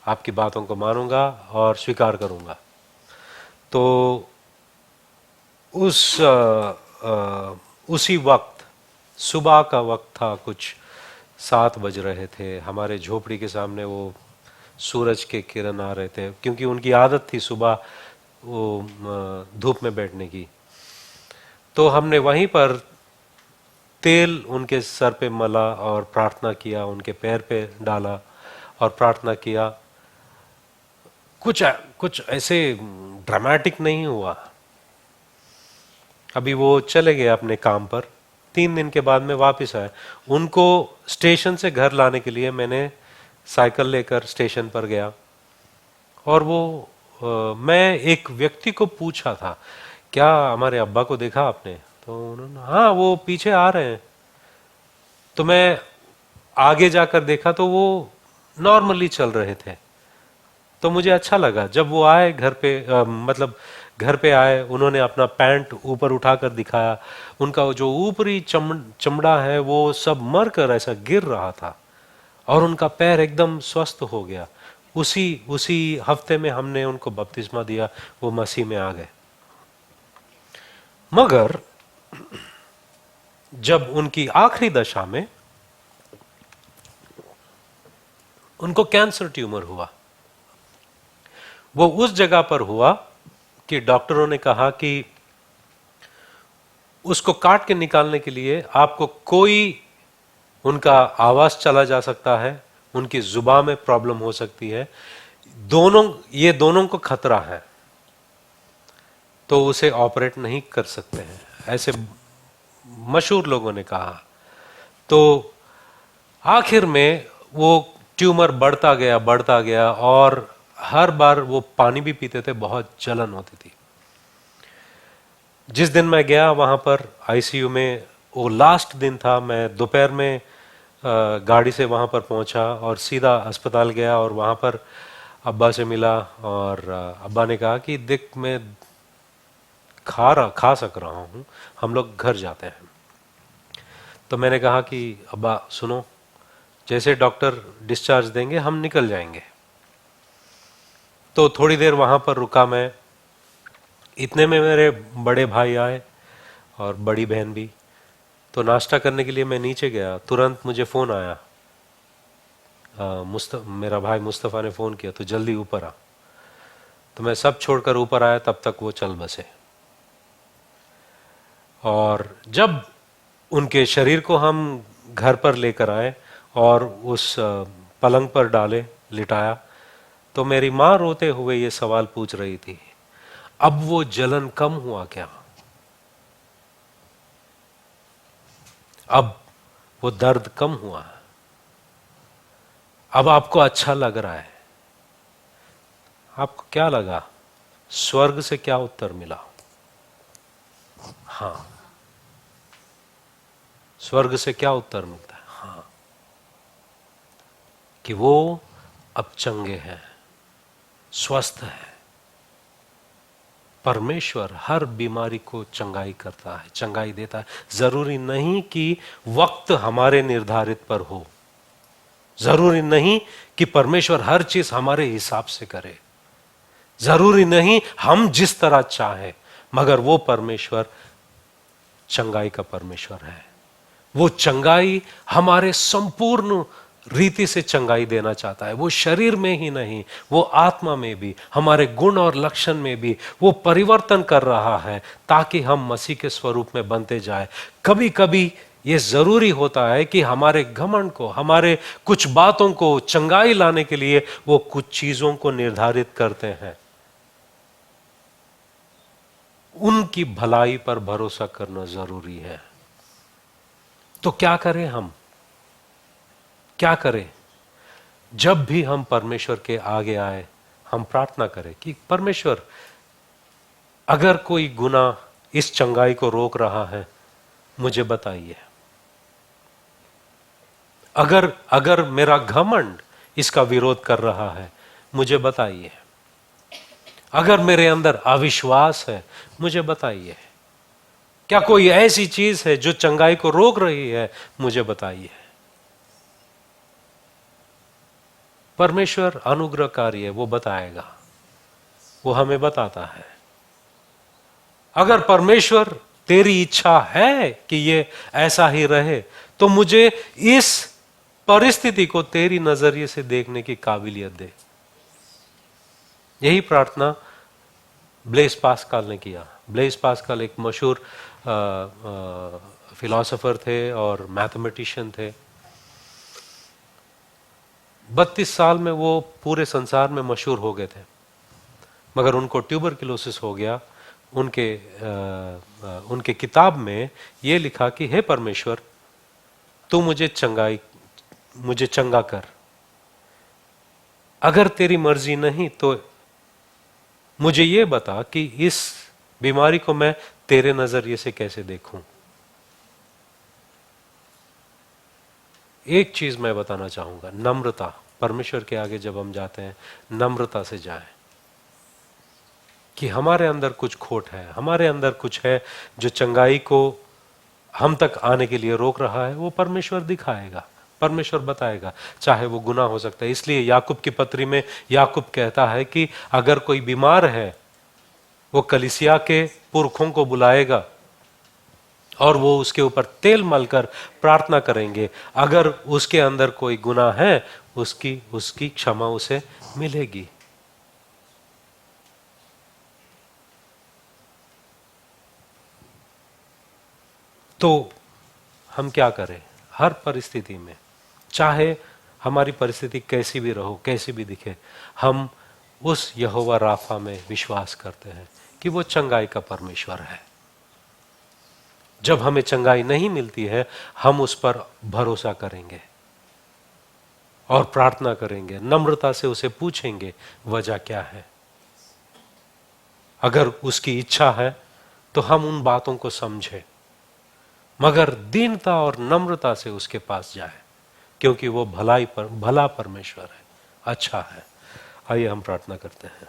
आपकी बातों को मानूंगा और स्वीकार करूंगा। तो उसी वक्त सुबह का वक्त था, कुछ 7 बज रहे थे। हमारे झोपड़ी के सामने वो सूरज के किरण आ रहे थे, क्योंकि उनकी आदत थी सुबह वो धूप में बैठने की। तो हमने वहीं पर तेल उनके सर पे मला और प्रार्थना किया, उनके पैर पे डाला और प्रार्थना किया। कुछ कुछ ऐसे ड्रामेटिक नहीं हुआ। अभी वो चले गए अपने काम पर। 3 दिन के बाद में वापस आए। उनको स्टेशन से घर लाने के लिए मैंने साइकिल लेकर स्टेशन पर गया, और मैं एक व्यक्ति को पूछा था, क्या हमारे अब्बा को देखा आपने? तो उन्होंने, हाँ वो पीछे आ रहे हैं। तो मैं आगे जाकर देखा तो वो नॉर्मली चल रहे थे। तो मुझे अच्छा लगा जब वो आए घर पे, मतलब घर पे आए, उन्होंने अपना पैंट ऊपर उठाकर दिखाया। उनका जो ऊपरी चमड़ा है वो सब मर कर ऐसा गिर रहा था, और उनका पैर एकदम स्वस्थ हो गया। उसी उसी हफ्ते में हमने उनको बपतिस्मा दिया, वो मसीह में आ गए। मगर जब उनकी आखिरी दशा में उनको कैंसर ट्यूमर हुआ, वो उस जगह पर हुआ कि डॉक्टरों ने कहा कि उसको काट के निकालने के लिए आपको कोई, उनका आवाज चला जा सकता है, उनकी जुबान में प्रॉब्लम हो सकती है, ये दोनों को खतरा है, तो उसे ऑपरेट नहीं कर सकते हैं, ऐसे मशहूर लोगों ने कहा। तो आखिर में वो ट्यूमर बढ़ता गया, और हर बार वो पानी भी पीते थे, बहुत जलन होती थी। जिस दिन मैं गया वहां पर आईसीयू में, वो लास्ट दिन था, मैं दोपहर में गाड़ी से वहां पर पहुंचा और सीधा अस्पताल गया, और वहां पर अब्बा से मिला। और अब्बा ने कहा कि देख, मैं खा सक रहा हूं, हम लोग घर जाते हैं। तो मैंने कहा कि अब्बा सुनो, जैसे डॉक्टर डिस्चार्ज देंगे हम निकल जाएंगे। तो थोड़ी देर वहां पर रुका मैं। इतने में मेरे बड़े भाई आए और बड़ी बहन भी। तो नाश्ता करने के लिए मैं नीचे गया, तुरंत मुझे फोन आया, मेरा भाई मुस्तफ़ा ने फोन किया, तो जल्दी ऊपर आ। तो मैं सब छोड़कर ऊपर आया, तब तक वो चल बसे। और जब उनके शरीर को हम घर पर लेकर आए और उस पलंग पर डाले, लिटाया, तो मेरी माँ रोते हुए ये सवाल पूछ रही थी, अब वो जलन कम हुआ क्या? अब वो दर्द कम हुआ? अब आपको अच्छा लग रहा है? आपको क्या लगा? स्वर्ग से क्या उत्तर मिला? हाँ, स्वर्ग से क्या उत्तर मिलता है? हाँ, कि वो अब चंगे हैं, स्वस्थ है। परमेश्वर हर बीमारी को चंगाई करता है, चंगाई देता है। जरूरी नहीं कि वक्त हमारे निर्धारित पर हो, जरूरी नहीं कि परमेश्वर हर चीज हमारे हिसाब से करे, जरूरी नहीं हम जिस तरह चाहें, मगर वो परमेश्वर चंगाई का परमेश्वर है। वो चंगाई हमारे संपूर्ण रीति से चंगाई देना चाहता है। वो शरीर में ही नहीं, वो आत्मा में भी, हमारे गुण और लक्षण में भी वो परिवर्तन कर रहा है, ताकि हम मसीह के स्वरूप में बनते जाए। कभी कभी ये जरूरी होता है कि हमारे घमंड को, हमारे कुछ बातों को चंगाई लाने के लिए वो कुछ चीजों को निर्धारित करते हैं। उनकी भलाई पर भरोसा करना जरूरी है। तो क्या करें हम? क्या करें? जब भी हम परमेश्वर के आगे आए, हम प्रार्थना करें कि परमेश्वर, अगर कोई गुनाह इस चंगाई को रोक रहा है, मुझे बताइए। अगर मेरा घमंड इसका विरोध कर रहा है, मुझे बताइए। अगर मेरे अंदर अविश्वास है, मुझे बताइए। क्या कोई ऐसी चीज है जो चंगाई को रोक रही है? मुझे बताइए। परमेश्वर अनुग्रहकारी है, वो बताएगा, वो हमें बताता है। अगर परमेश्वर तेरी इच्छा है कि ये ऐसा ही रहे, तो मुझे इस परिस्थिति को तेरी नजरिए से देखने की काबिलियत दे। यही प्रार्थना ब्लेस पास्कल ने किया। ब्लेस पास्कल एक मशहूर फिलोसोफर थे और मैथमेटिशियन थे। 32 साल में वो पूरे संसार में मशहूर हो गए थे, मगर उनको ट्यूबरक्लोसिस हो गया। उनके किताब में ये लिखा कि हे परमेश्वर, तू मुझे चंगा कर। अगर तेरी मर्जी नहीं तो मुझे ये बता कि इस बीमारी को मैं तेरे नजरिए से कैसे देखूं। एक चीज मैं बताना चाहूंगा, नम्रता। परमेश्वर के आगे जब हम जाते हैं, नम्रता से जाएं कि हमारे अंदर कुछ खोट है, हमारे अंदर कुछ है जो चंगाई को हम तक आने के लिए रोक रहा है। वो परमेश्वर दिखाएगा, परमेश्वर बताएगा, चाहे वो गुनाह हो सकता है। इसलिए याकूब की पत्री में याकूब कहता है कि अगर कोई बीमार है, वो कलीसिया के पुरखों को बुलाएगा और वो उसके ऊपर तेल मलकर प्रार्थना करेंगे। अगर उसके अंदर कोई गुनाह है, उसकी क्षमा उसे मिलेगी। तो हम क्या करें हर परिस्थिति में, चाहे हमारी परिस्थिति कैसी भी रहो, कैसी भी दिखे, हम उस यहोवा राफा में विश्वास करते हैं कि वो चंगाई का परमेश्वर है। जब हमें चंगाई नहीं मिलती है, हम उस पर भरोसा करेंगे और प्रार्थना करेंगे, नम्रता से उसे पूछेंगे वजह क्या है। अगर उसकी इच्छा है तो हम उन बातों को समझें, मगर दीनता और नम्रता से उसके पास जाए, क्योंकि वो भला परमेश्वर है, अच्छा है। आइए हम प्रार्थना करते हैं।